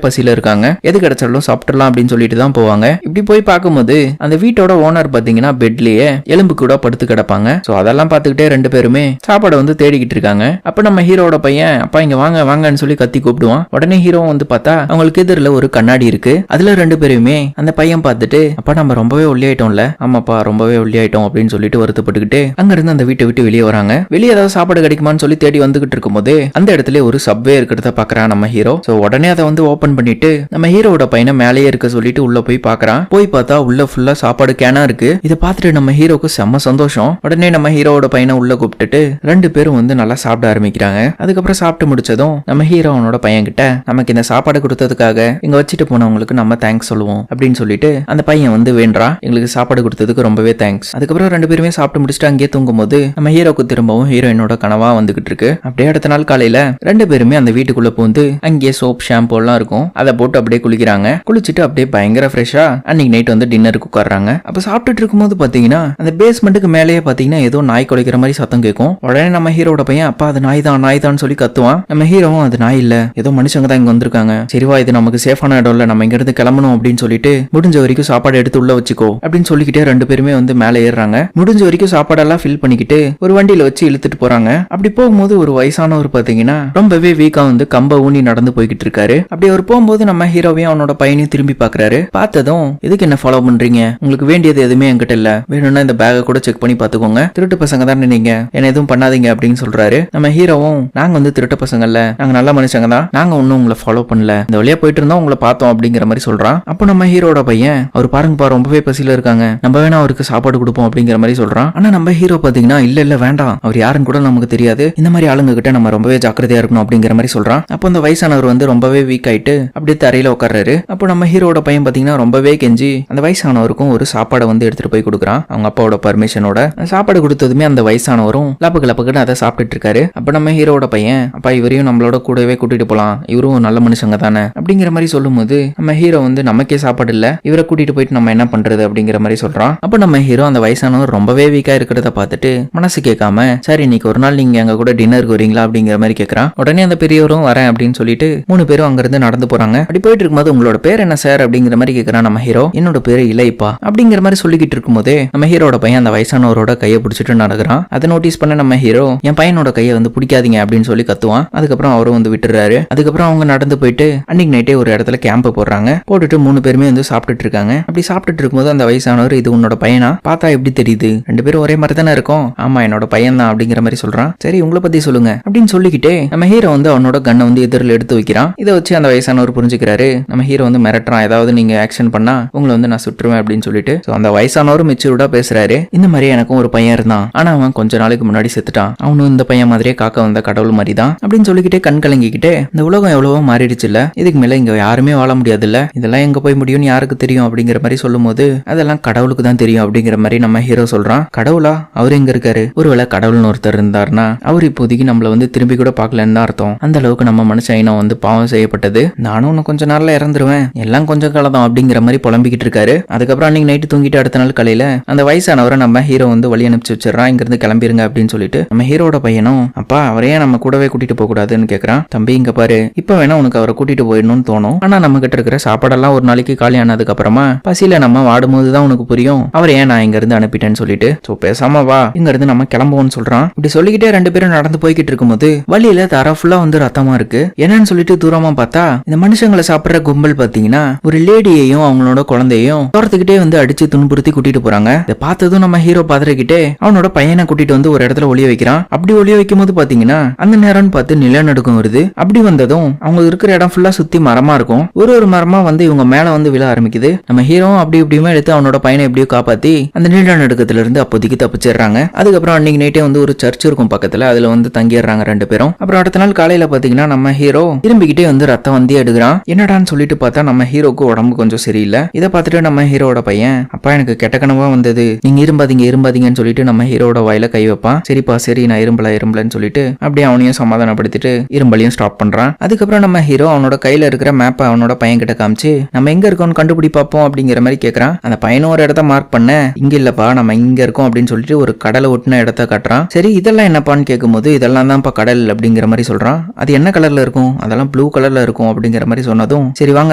பசியில இருக்காங்க. எது கிடைச்சாலும் சாப்பிடலாம் அப்படின்னு சொல்லிட்டு தான் போவாங்க. இப்படி போய் பார்க்கும்போது அந்த வீட்டோட ஓனர் பாத்தீங்கன்னா பெட்லயே எலும்பு கூட படுத்து கிடப்பாங்க. சோ அதெல்லாம் பார்த்துக்கிட்டே ரெண்டு பேருமே சாப்பாடை வந்து தேடிக்கிட்டு இருக்காங்க. அப்ப நம்ம ஹீரோட பையன் அப்பா இங்க வாங்க வாங்கன்னு சொல்லி கத்தி கூப்பிடுவான். உடனே ஹீரோ வந்து பார்த்தா அவங்களுக்கு எதிரில் ஒரு கண்ணாடி இருக்கு. அதுல ரெண்டு பேருமே அந்த பையன் பார்த்துட்டு அப்பா நம்ம ரொம்பவே ஒல்லியாயிட்டோம்ல, ஆமாப்பா ரொம்பவே ஒல்லியாயிட்டோம் அப்படின்னு சொல்லிட்டு வருத்தப்பட்டுக்கிட்டு அங்க இருந்து அந்த வீட்டை விட்டு வெளியே வராங்க. வெளியே ஏதாவது சாப்பாடு கிடைக்குமான்னு சொல்லி தேடி வந்துகிட்டு இருக்கும்போது அந்த இடத்துல ஒரு சப்வே இருக்கிறத பாக்குறான் நம்ம ஹீரோ. சோ உடனே அதை வந்து ஓபன் பண்ணிட்டு நம்ம ஹீரோட பையனை மேலேயே இருக்க சொல்லிட்டு உள்ள போய் பாக்குறான். போய் பார்த்தா உள்ள ஃபுல்லா சாப்பாடு கேனா இருக்கு. இதை பார்த்துட்டு நம்ம ஹீரோக்கு செம்ம சந்தோஷம். உடனே நம்ம ஹீரோட பையனை உள்ள கூப்பிட்டுட்டு ரெண்டு பேரும் வந்து நல்லா சாப்பிட ஆரம்பிக்கிறாங்க. அதுக்கப்புறம் சாப்பிட்டு முடிச்சதும் நம்ம ஹீரோ அவனோட பையன் கிட்ட நமக்கு இந்த சாப்பாடு கொடுத்ததுக்காக இங்க வச்சுட்டு போனவங்களுக்கு நம்ம தேங்க்ஸ் சொல்லுவோம் அப்படின்னு சொல்லிட்டு அந்த பையன் வந்து வேண்டா எங்களுக்கு சாப்பாடு கொடுத்ததுக்கு ரொம்பவே தேங்க்ஸ். அதுக்கப்புறம் ரெண்டு பேருமே சாப்பிட்டு முடிச்சுட்டு அங்கேயே தூங்கும் போது நம்ம ஹீரோக்கு திரும்பவும் ஹீரோயினோட கனவா வந்துகிட்டு இருக்கு. அப்படியே அடுத்த நாள் காலையில ரெண்டு பேருமே அந்த வீட்டுக்குள்ள பூந்து அங்கேயே சோப் ஷாம்பு எல்லாம் இருக்கும். அதை போட்டு அப்படியே குளிக்கிறாங்க. குளிச்சுட்டு அப்படியே பயங்கர ஃப்ரெஷ்ஷா அன்னைக்கு நைட் வந்து டின்னருக்கு உட்கார்றாங்க. அப்ப சாப்பிட்டுட்டு இருக்கும்போது பாத்தீங்கன்னா அந்த பேஸ்மெண்ட்டுக்கு மேலேயே பாத்தீங்கன்னா ஏதோ நாய் குலைக்கிற மாதிரி சத்தம் கேட்கும். உடனே நம்ம ஹீரோட பையன் அப்பா அது நாய் தான் சொல்லி கத்துவான். நம்ம ஹீரோவும் அது நாய் இல்ல ஏதோ மனுஷங்க தான் இங்க வந்திருக்காங்க, சரிவா இது நமக்கு சேஃபான இடம் இல்ல, நம்ம இங்க இருந்து கிளம்பணும் அப்படின்னு சொல்லிட்டு முடிஞ்ச வரைக்கும் சாப்பாடு எடுத்து உள்ள வச்சுக்கோ அப்படின்னு சொல்லிக்கிட்டே ரெண்டு பேருமே வந்து மேலே ஏறாங்க. முடிஞ்ச வரைக்கும் சாப்பாடெல்லாம் ஃபில் பண்ணிக்கிட்டு ஒரு வண்டியில வச்சு இழுத்துட்டு போறாங்க. அப்படி போகும்போது ஒரு வயசானவர் பாத்தீங்கன்னா ரொம்பவே வீக்கா வந்து கம்ப ஊனி நடந்து போய்கிட்டு இருக்காரு. அப்படி அவர் போகும்போது நம்ம ஹீரோவையும் அவனோட பையனையும் திரும்பி பாக்குறாரு. பார்த்ததும் இதுக்கு என்ன ஃபாலோ பண்றீங்க, உங்களுக்கு வேண்டியது எதுவுமே என்கிட்ட இல்ல, வேணும்னா இந்த பேக்கை கூட செக் பண்ணி பாத்துக்கோங்க, திருட்டு பசங்க தானே நீங்க, என்ன எதுவும் பண்ணாதீங்க அப்படின்னு சொல்றாரு. நம்ம ஹீரோவும் நாங்க வந்து திருட்டு பசங்க இல்ல, நாங்க நல்ல மனுஷங்க தான், நாங்க ஒன்னும் உங்களை ஃபாலோ பண்ணல, இந்த வழியா போயிட்டு இருந்தோம் உங்களை பார்த்தோம் அப்படிங்கிற மாதிரி சொல்றான். அப்போ நம்ம ஹீரோட பையன் அவர் பாருங்கப்பா ரொம்பவே பசியில இருக்காங்க, நம்ம வேணா அவருக்கு சாப்பாடு கொடுப்போம் அப்படிங்கிற மாதிரி சொல்றான். ஆனா நம்ம ஹீரோ பாத்தீங்கன்னா இல்ல வேண்டாம், அவர் யாருன்னு கூட நமக்கு தெரியாது, இந்த மாதிரி ஆளுங்க கிட்ட நம்ம ரொம்பவே ஜாக்கிரதையா இருக்கணும் அப்படிங்கிற மாதிரி சொல்றான். அப்போ அந்த வயசானவர் வந்து ரொம்பவே வீக் ஆயிட்டு அப்படியே தரையில உட்கார்றாரு. அப்போ நம்ம ஹீரோட பையன் பாத்தீங்கன்னா ரொம்பவே கெஞ்சி அந்த வயசானவருக்கும் ஒரு சாப்பாடை வந்து எடுத்துட்டு போய் கொடுக்குறான் அவங்க அப்பாவோட பர்மிஷனோட. சாப்பாடு கொடுத்ததுமே அந்த வயசானவரும் லப்புக்கு அதை சாப்பிட்டுட்டு இருக்காரு. அப்ப நம்ம ஹீரோட பையன் அப்பா இவரையும் நம்மளோட கூடவே கூட்டிட்டு போலாம், இவரும் நல்ல மனுஷங்க தானே அப்படிங்கிற மாதிரி சொல்லும் போது நம்ம ஹீரோ வந்து நமக்கே சாப்பாடு இல்ல, இவரை கூட்டிட்டு போயிட்டு நம்ம என்ன பண்றது அப்படிங்கிற மாதிரி சொல்றான். அப்ப நம்ம ஹீரோ அந்த வயசானவர் ரொம்பவே வீக்கா இருக்கிறத பார்த்துட்டு மனசு கேட்காம சரி இன்னைக்கு ஒரு நாள் நீங்க எங்க கூட டின்னருக்கு வரீங்களா அப்படிங்கிற மாதிரி கேட்கறான். உடனே அந்த பெரியவரும் வரேன் அப்படின்னு சொல்லிட்டு மூணு பேரும் அங்க இருந்து நடந்து போறாங்க. அப்படி போயிட்டு இருக்கும்போது உங்களோட பேர் என்ன சார் அப்படிங்கிற மாதிரி கேட்கறான் நம்ம ஹீரோ. என்னோட பேரு இளைப்பா அப்படிங்கிற மாதிரி சொல்லிக்கிட்டு இருக்கும்போதே நம்ம ஹீரோட பையன் அந்த வயசானவரோட கையை பிடிச்சிட்டு நடக்கிறான். அதை நோட்டீஸ் பண்ண நம்ம ஹீரோ என் பையனோட கையை வந்து பிடிக்காதீங்க அப்படின்னு சொல்லி கத்துவான். அதுக்கப்புறம் அவரும் வந்து விட்டுறாரு. அதுக்கப்புறம் அவங்க நடந்து போயிட்டு அன்னைக்கு நைட்டே ஒரு இடத்துல கேம்ப் போடுறாங்க. போட்டுட்டு மூணு பேருமே வந்து சாப்பிட்டுட்டு இருக்காங்க. அப்படி சாப்பிட்டுட்டு இருக்கும்போது அந்த வயசானவர் இது உன்னோட பையனா, பார்த்தா எப்படி தெரியுது, ரெண்டு பேரும் ஒரே மாதிரி தானே இருக்கும், ஆமா என்னோட பையன் தான் அப்படிங்கிற மாதிரி சொல்றான். சரி உங்களை பத்தி சொல்லுங்க அப்படின்னு சொல்லிக்கிட்டே நம்ம ஹீரோ வந்து அவனோட கண்ணை வந்து எதிரில் எடுத்து வைக்கிறான். இதை வச்சு அந்த வயசானவர் புரிஞ்சுக்கிறாரு. நம்ம ஹீரோ வந்து மிரட்டுறான், ஏதாவது நீங்க ஆக்ஷன் பண்ணா உங்களை வந்து நான் சுற்றுவேன் அப்படின்னு சொல்லிட்டு. அந்த வயசானவரும் மெச்சூர்டா பேசுறாரு. இந்த மாதிரி எனக்கும் ஒரு பையன் இருந்தான், ஆனா அவன் கொஞ்ச நாளைக்கு முன்னாடி செத்துட்டான், அவனும் இந்த பையன் மாதிரியே காக்க வந்த கடவுள் மாதிரி தான் அப்படின்னு சொல்லிக்கிட்டே கண் கலங்கிக்கிட்டே இந்த உலகம் எவ்வளவோ மாறிடுச்சு இல்ல, இதுக்கு மேல இங்க யாருமே வாழ முடியாது இல்ல, இதெல்லாம் எங்க போய் முடியும்னு யாருக்கு தெரியும் அப்படிங்கிற மாதிரி சொல்லும் போது அதெல்லாம் கடவுளுக்கு தான் தெரியும் அப்படிங்கிற மாதிரி நம்ம ஹீரோ சொல்றான். கடவுளா, அவர் எங்க இருக்காரு, ஒருவேளை கடவுள்னு ஒருத்தர் இருந்தாருன்னா அவர் இப்போதைக்கு நம்மள வந்து திரும்பி கூட பார்க்கலன்னு தான் அர்த்தம். அந்த அளவுக்கு நம்ம மனுஷ இனம் வந்து பாவம் செய்யப்பட்டது, நானும் இன்னும் கொஞ்ச நாள்ல இறந்துருவேன், எல்லாம் கொஞ்சம் காலதான் அப்படிங்கிற மாதிரி புலம்பிக்கிட்டு இருக்காரு. அதுக்கப்புறம் அன்னைக்கு நைட்டு தூங்கிட்டு அடுத்த நாள் காலையில அந்த வயசானவரை நம்ம ஹீரோ வந்து வழி அனுப்பிச்சு வச்சிடறான், இங்க இருந்து கிளம்பிருங்க அப்படின்னு சொல்லிட்டு. நம்ம ஹீரோட பையனும் அப்பா அவரையே நம்ம கூடவே கூட்டிட்டு போக கூடாதுன்னு கேக்குறான். தம்பி இங்க பாரு, இப்ப வேணா உனக்கு அவரை கூட்டிட்டு போயிடணும்னு தோணும், ஆனா நம்ம கிட்ட இருக்கிற சாப்பாடெல்லாம் ஒரு நாளைக்கு காலி ஆனதுக்கு அப்புறமா பசியில நம்ம வாடும்போதுதான் உனக்கு புரியும் அவரை ஏன் நான் இங்க இருந்து அனுப்பிட்டேன்னு சொல்லிட்டு. சோ பேசாம வா இங்க இருந்து நம்ம கிளம்புவோம்னு சொல்றான். இப்படி சொல்லிக்கிட்டே ரெண்டு பேரும் நடந்து போய்கிட்டு இருக்கும்போது வழியில தர ஃபுல்லா வந்து ரத்தமா இருக்கு. என்னன்னு சொல்லிட்டு தூரமா பார்த்தா இந்த மனுஷங்களை சாப்பிடுற கும்பல் பாத்தீங்கன்னா ஒரு லேடியையும் அவங்களோட குழந்தையும் தோரத்துக்கிட்டே வந்து அடிச்சு துன்புறுத்தி கூட்டிட்டு போறாங்க. இதை பார்த்ததும் நம்ம ஹீரோ பதறிக்கிட்டே அவனோட பையனை கூட்டிட்டு வந்து ஒரு இடத்துல ஒளிய வைக்கிறான். அப்படி ஒளிய வைக்கும் போது பாத்தீங்கன்னா அந்த நேரம்னு பார்த்து நிலநடுக்கம் வருது. அப்படி வந்ததும் அவங்க இருக்கிற இடம் ஃபுல்லா சுத்தி மரமா இருக்கும். ஒரு மரமா வந்து இவங்க மேல வந்து விழ ஆரம்பிக்குது. நம்ம ஹீரோ அப்படி இப்படியுமே எடுத்து அவனோட பையனை எப்படியோ காப்பாத்தி அந்த நிலநடுக்கத்துல இருந்து அப்போதைக்கு தப்பிச்சிடுறாங்க. அதுக்கப்புறம் அன்னைக்கு நைட்டே வந்து ஒரு சர்ச் இருக்கும் பக்கத்துல, அதுல வந்து தங்கிடுறாங்க ரெண்டு பேரும். அப்புறம் அடுத்த நாள் காலையில பாத்தீங்கன்னா நம்ம ஹீரோ திரும்பிக்கிட்டே வந்து ரத்தம் வந்து எடுக்கிறான். என்னடான்னு சொல்லிட்டு பார்த்தா நம்ம ஹீரோக்கு உடம்பு கொஞ்சம் சரியில்லை. இதை பார்த்துட்டு நம்ம ஹீரோட பையன் அப்பா எனக்கு கெட்ட கனவா வந்தது, நீங்க இரும்பாதீங்கன்னு சொல்லிட்டு நம்ம ஹீரோட வாயில கை வைப்பான். சரிப்பா சரி நான் இரும்பலன்னு சொல்லிட்டு அப்படியே அவனையும் சமாதானப்படுத்திட்டு இரும்பலையும் ஸ்டாப் பண்றான். அதுக்கப்புறம் நம்ம ஹீரோ அவனோட கையில இருக்கிற மேப்பை அவனோட பையன் கிட்ட காமிச்சு நம்ம எங்க இருக்கோம்னு கண்டுபிடி பார்ப்போம் அப்படிங்கிற மாதிரி கேட்கறான். அந்த பையனும் ஒரு இடத்த மார்க் பண்ண இங்க இல்லப்பா நம்ம இங்க இருக்கோம் அப்படின்னு சொல்லிட்டு ஒரு கடலை ஒட்டின இடத்த காட்டுறான். சரி இதெல்லாம் என்னப்பான்னு கேட்கும்போது இதெல்லாம் தான்ப்பா கடல் அப்படின்னு அப்படிங்கிற மாதிரி சொல்றான். அது என்ன கலர்ல இருக்கும்? அதெல்லாம் ப்ளூ கலர்ல இருக்கும் அப்படிங்கிற மாதிரி சொன்னதும் சரி வாங்க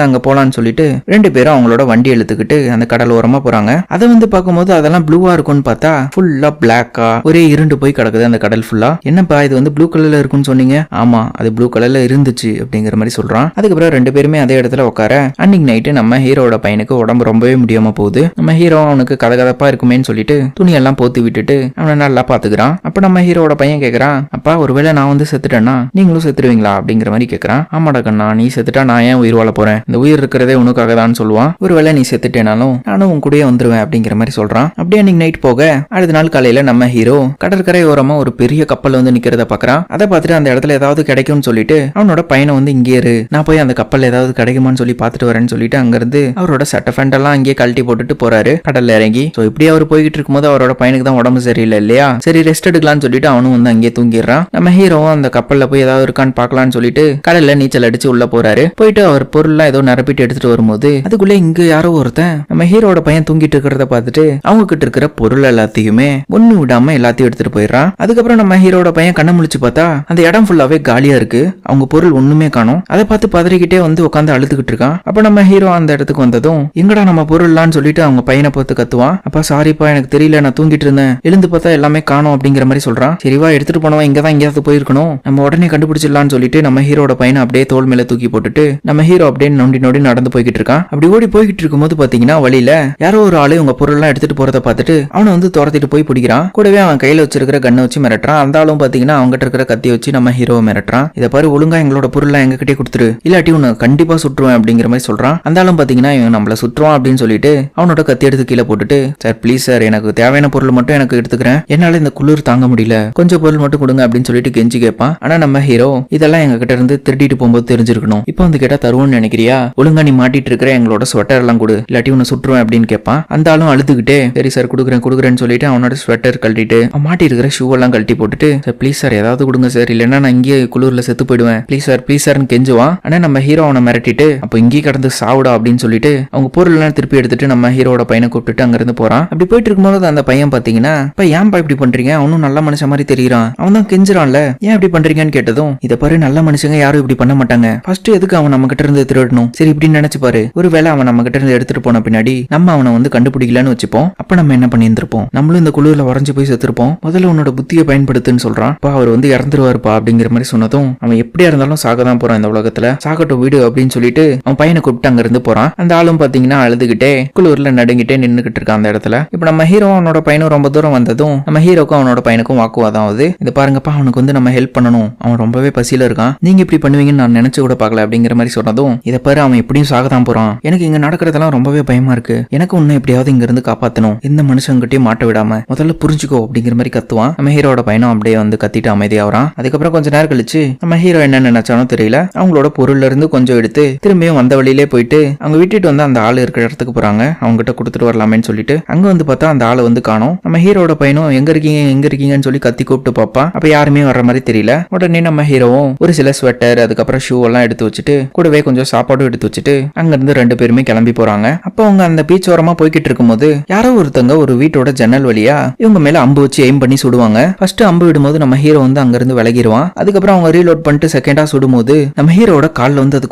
அங்க போலான்னு சொல்லிட்டு 2 பேரும் அவங்களோட வண்டி எடுத்துக்கிட்டு அந்த கடல் ஓரமா போறாங்க. அதை வந்து பார்க்கும்போது அதெல்லாம் ப்ளூவா இருக்கும்னு பார்த்தா ஃபுல்லா பிளாக்கா ஒரே இருண்டு போய் கிடக்குது அந்த கடல் ஃபுல்லா. என்னப்பா இது வந்து ப்ளூ கலர்ல இருக்குன்னு சொன்னீங்க? ஆமா அது ப்ளூ கலர்ல இருந்துச்சு அப்படிங்கிற மாதிரி சொல்றான். அதுக்கப்புறம் 2 பேருமே அதே இடத்துல உட்கார அன்னைக்கு நைட்டு நம்ம ஹீரோட பையனுக்கு உடம்பு ரொம்பவே முடியாம போகுது. நம்ம ஹீரோ அவனுக்கு கதகதப்பா இருக்குமேன்னு சொல்லிட்டு துணியெல்லாம் போத்தி விட்டுட்டு அவனை நல்லா பாத்துக்கிறான். அப்ப நம்ம ஹீரோட பையன் கேக்குறான், அப்பா ஒருவேளை நான் வந்து செத்துட்டேன்னா நீங்களும் செத்துருவீங்களா அப்படிங்கிற மாதிரி கேக்குறான். ஆமாடா கண்ணா, நீ செத்துட்டா நான் ஏன் உயிர் வாழ போறேன், இந்த உயிர் இருக்கிறதே உனக்காக தான் சொல்லுவான். ஒருவேளை நீ செத்துட்டேனாலும் நானும் உன் கூடயே வந்துருவேன் அப்படிங்கிற மாதிரி சொல்றான். அப்படியே அன்னைக்கு நைட் போக அடுத்த நாள் காலையில நம்ம ஹீரோ கடற்கரை ஓரமா ஒரு பெரிய கப்பல் வந்து நிக்கிறத பாக்குறான். அதை பார்த்துட்டு அந்த இடத்துல ஏதாவது கிடைக்கும்னு சொல்லிட்டு அவனோட பையனை வந்து இங்கே இரு, நான் போய் அந்த கப்பல் ஏதாவது கிடைக்குமான்னு சொல்லி பார்த்துட்டு வரேன்னு சொல்லிட்டு அங்கிருந்து அவரோட சட்ட ஃபேண்ட் எல்லாம் அங்கேயே கழட்டி போட்டுட்டு போறாரு கடல்ல இறங்கி. சோ இப்படி அவர் போய்கிட்டு இருக்கும்போது அவரோட பையனுக்கு தான் உடம்பு சரியில்லை இல்லையா, சரி ரெஸ்ட் எடுக்கலாம்னு சொல்லிட்டு அவனும் வந்து அங்கேயே தூங்கிடுறான். நம்ம ஹீரோவும் அந்த கப்பல்ல போய் ஏதாவது இருக்கான்னு பாக்கலாம்னு சொல்லிட்டு கடல்ல நீச்சல் அடிச்சு உள்ள போறாரு. போயிட்டு அவர் பொருள்லாம் ஏதோ நிரப்பிட்டு எடுத்துட்டு வரும்போது அதுக்குள்ள இங்க யாரோ ஒருத்தன் நம்ம ஹீரோட பையன் தூங்கிட்டு இருக்கிறத பார்த்துட்டு அவங்க கிட்ட இருக்கிற பொருள் எல்லாத்தையுமே ஒண்ணு விடாம எல்லாத்தையும் எடுத்துட்டு போயிடுறான். அதுக்கப்புறம் நம்ம ஹீரோட பையன் கண்ணை முழிச்சு பார்த்தா அந்த இடம் ஃபுல்லாவே காலியா இருக்கு, அவங்க பொருள் ஒண்ணுமே காணோம். அதை பார்த்து பதறிக்கிட்டே வந்து உட்காந்து அழுதுகிட்டு இருக்கான். அப்ப நம்ம ஹீரோ அந்த இடத்துக்கு வந்ததும் எங்கடா நம்ம பொருள்லான்னு சொல்லிட்டு அவங்க பையனை பார்த்து கத்துவான். அப்பா சாரிப்பா எனக்கு தெரியல, நான் தூங்கிட்டு இருந்தேன், எழுந்து பார்த்தா எல்லாமே காணோம் அப்படிங்கிற மாதிரி சொல்றான். சரிவா எடுத்துட்டு போனவன் இங்கதான் எங்கேயாவது போயிருக்கணும், நம்ம உடனே கண்டுபிடிச்சிடலாம்னு சொல்லிட்டு நம்ம ஹீரோட பையனை அப்படியே தோல் மேல தூக்கி போட்டுட்டு நம்ம ஹீரோ அப்படியே நொண்டி நொண்டி நடந்து போய்கிட்டு இருக்கான். அப்படி ஓடி போய்கிட்டு இருக்கும்போது பாத்தீங்கன்னா வழியில யாரோ ஒரு ஆளு உங்க பொருள் எல்லாம் எடுத்துட்டு போறத பார்த்துட்டு அவனை வந்து துரத்திட்டு போய் பிடிக்கிறான். கூடவே அவன் கையில வச்சிருக்கிற கண்ணை வச்சு மிரட்டுறான். அந்த ஆளும் பாத்தீங்கன்னா அவங்க இருக்கிற கத்தி வச்சு நம்ம ஹீரோ மிரட்டுறான். இதை பாரு ஒழுங்கா எங்களோட பொருள் எங்க கிட்டே கொடுத்துரு, இல்லாட்டி உன்னை கண்டிப்பா சுற்றுவேன் அப்படிங்கிற மாதிரி சொல்றான். அந்த ஆளும் பாத்தீங்கன்னா இவன் நம்மள சுற்றுவான் அப்படின்னு சொல்லிட்டு அவனோட கத்தி எடுத்து கீழே போட்டுட்டு சார் ப்ளீஸ் சார் எனக்கு தேவையான பொருள் மட்டும் எனக்கு எடுத்துக்கிறேன், என்னால இந்த குளிர் தாங்க முடியல, கொஞ்சம் பொருள் மட்டும் கொடுங்க அப்படின்னு சொல்லிட்டு கெஞ்சி கேட்பான். ஆனா நம்ம ஹீரோ இதெல்லாம் எங்க கிட்ட இருந்து திருடிட்டு போகும்போது தெரிஞ்சிருக்கணும், இப்போ வந்து கேட்டா தருவோம்னு நினைக்கிறியா, ஒழுங்கா நீ மாட்டிட்டு இருக்கிற எங்களோட ஸ்வெட்டர் எல்லாம் கொடு, இல்லாட்டி உன்னை சுற்றுவேன் அப்படின்னு கேட்பான். அந்த ஆளும் அழுதுகிட்டே சரி சார் கொடுக்குறேன்னு சொல்லிட்டு அவனோட ஸ்வெட்டர் கழட்டிட்டு மாட்டி இருக்கிற ஷூ எல்லாம் கழட்டி போட்டுட்டு சார் ப்ளீஸ் சார் ஏதாவது கொடுங்க சார், இல்லைன்னா நான் இங்கே குளிர்ல செத்து போயிடுவேன், ப்ளீஸ் சார்னு கெஞ்சுவான். ஆனா நம்ம ஹீரோ அவனை மிரட்டிட்டு அப்போ இங்கே கடந்து சாவுடா அப்படின்னு சொல்லிட்டு அவங்க பொருள் எல்லாம் திருப்பி எடுத்துட்டு நம்ம ஹீரோட பையனை கூப்பிட்டுட்டு அங்க இருந்து போறான். அப்படி போயிட்டு இருக்கும்போது அந்த பையன் பாத்தீங்கன்னா ஏன்பா இப்படி பண்றீங்க, அவனும் நல்ல மனுஷன் மாதிரி தெரியுறான், அவன் தான் கெஞ்சுறான்ல, ஏன் இப்படி பண்றீங்கன்னு கேட்டதும் இதை பாரு நல்ல மனுஷங்க யாரும் இப்படி பண்ண மாட்டாங்க, ஃபர்ஸ்ட் எதுக்கு அவன் நம்ம கிட்ட இருந்து திருடணும், சரி இப்படின்னு நினைச்சு பாரு, ஒருவேளை அவன் நம்ம கிட்ட இருந்து எடுத்துட்டு போன பின்னாடி நம்ம அவனை வந்து கண்டுபிடிக்கலன்னு வச்சுப்போம், அப்ப நம்ம என்ன பண்ணியிருந்திருப்போம், நம்மளும் இந்த குளிர்ல உறைஞ்சு போய் செத்துருப்போம், முதல்ல உன்னோட புத்தியை பயன்படுத்துன்னு சொல்றான். அவர் வந்து இறந்துருவாருப்பா அப்படிங்கிற மாதிரி சொன்னதும் அவன் எப்படியா இருந்தாலும் சாகதான் போறான், இந்த உலகத்துல சாகட்டும் வீடு அப்படின்னு சொல்லிட்டு அவன் பையனை கூப்பிட்டு அங்க இருந்து போறான். அந்த ஆளும் பாத்தீங்கன்னா அழுதுகிட்டே குளிர்ல நடுங்கிட்டே நின்னுகிட்டு இருக்கான் அந்த இடத்துல. இப்ப நம்ம ஹீரோ அவனோட பையனும் ரொம்ப தூரம் வந்ததும் நம்ம ஹீரோக்கும் அவனோட பையனுக்கும் வாக்குவாதம் ஆகுது. இது பாருங்கப்பா அவனுக்கு வந்து நம்ம ஹெல்ப் பண்ணணும், அவன் ரொம்பவே பசியில இருக்கான், நீங்க இப்படி பண்ணுவீங்கன்னு நான் நினைச்சு கூட பார்க்கல அப்படிங்கிற மாதிரி சொன்னதும் இதை பாரு அவன் எப்படியும் சாகதான் போறான், எனக்கு இங்க நடக்கிறதெல்லாம் ரொம்பவே பயமா இருக்கு, எனக்கு உன்னை எப்படியாவது இங்க இருந்து காப்பாத்தணும், இந்த மனுஷங்கிட்டயும் மாட்ட விடாம முதல்ல புரிஞ்சுக்கோ அப்படிங்கிற மாதிரி கத்துவான். நம்ம ஹீரோட பையனும் அப்படியே வந்து கத்திட்டு அமைதியாவறான். அதுக்கப்புறம் கொஞ்ச நேரம் கழிச்சு நம்ம ஹீரோ என்ன நினைச்சானோ தெரியல, அவங்களோட பொருள்ல இருந்து கொஞ்சம் எடுத்து திரும்பியும் வந்த வழியிலே போயிட்டு அவங்க விட்டுட்டு வந்து அந்த ஆளு இருக்கிற இடத்துக்கு போறாங்க, அவங்க கிட்ட கொடுத்துட்டு வரலாமேன்னு சொல்லிட்டு அங்க வந்து பார்த்தா அந்த ஆளை வந்து காணோம். நம்ம ஹீரோட பையனும் எங்க இருக்கீங்கன்னு சொல்லி கத்தி கூப்பிட்டு பாப்பான். அப்ப யாருமே வர்ற மாதிரி தெரியல. உடனே நம்ம ஹீரோவும் ஒரு சில ஸ்வெட்டர் அதுக்கப்புறம் ஷூ எல்லாம் எடுத்து வச்சுட்டு கூடவே கொஞ்சம் சாப்பாடும் எடுத்து வச்சுட்டு அங்க இருந்து 2 பேருமே கிளம்பி போறாங்க. அப்ப அவங்க அந்த பீச் ஓரமா போய்கிட்டு இருக்கும்போது யாரோ ஒருத்தங்க ஒரு வீட்டோட ஜன்னல் வழியா இவங்க மேல அம்பு வச்சு எய்ம் பண்ணி சுடுவாங்க. ஃபர்ஸ்ட் அம்பு விடும்போது நம்ம ஹீரோ வந்து அங்க இருந்து விலகிடுவான். அதுக்கப்புறம் அவங்க ரீலோட் பண்ணிட்டு செகண்டா சுடும்போது நம்ம ஹீரோட கால்ல வந்து அது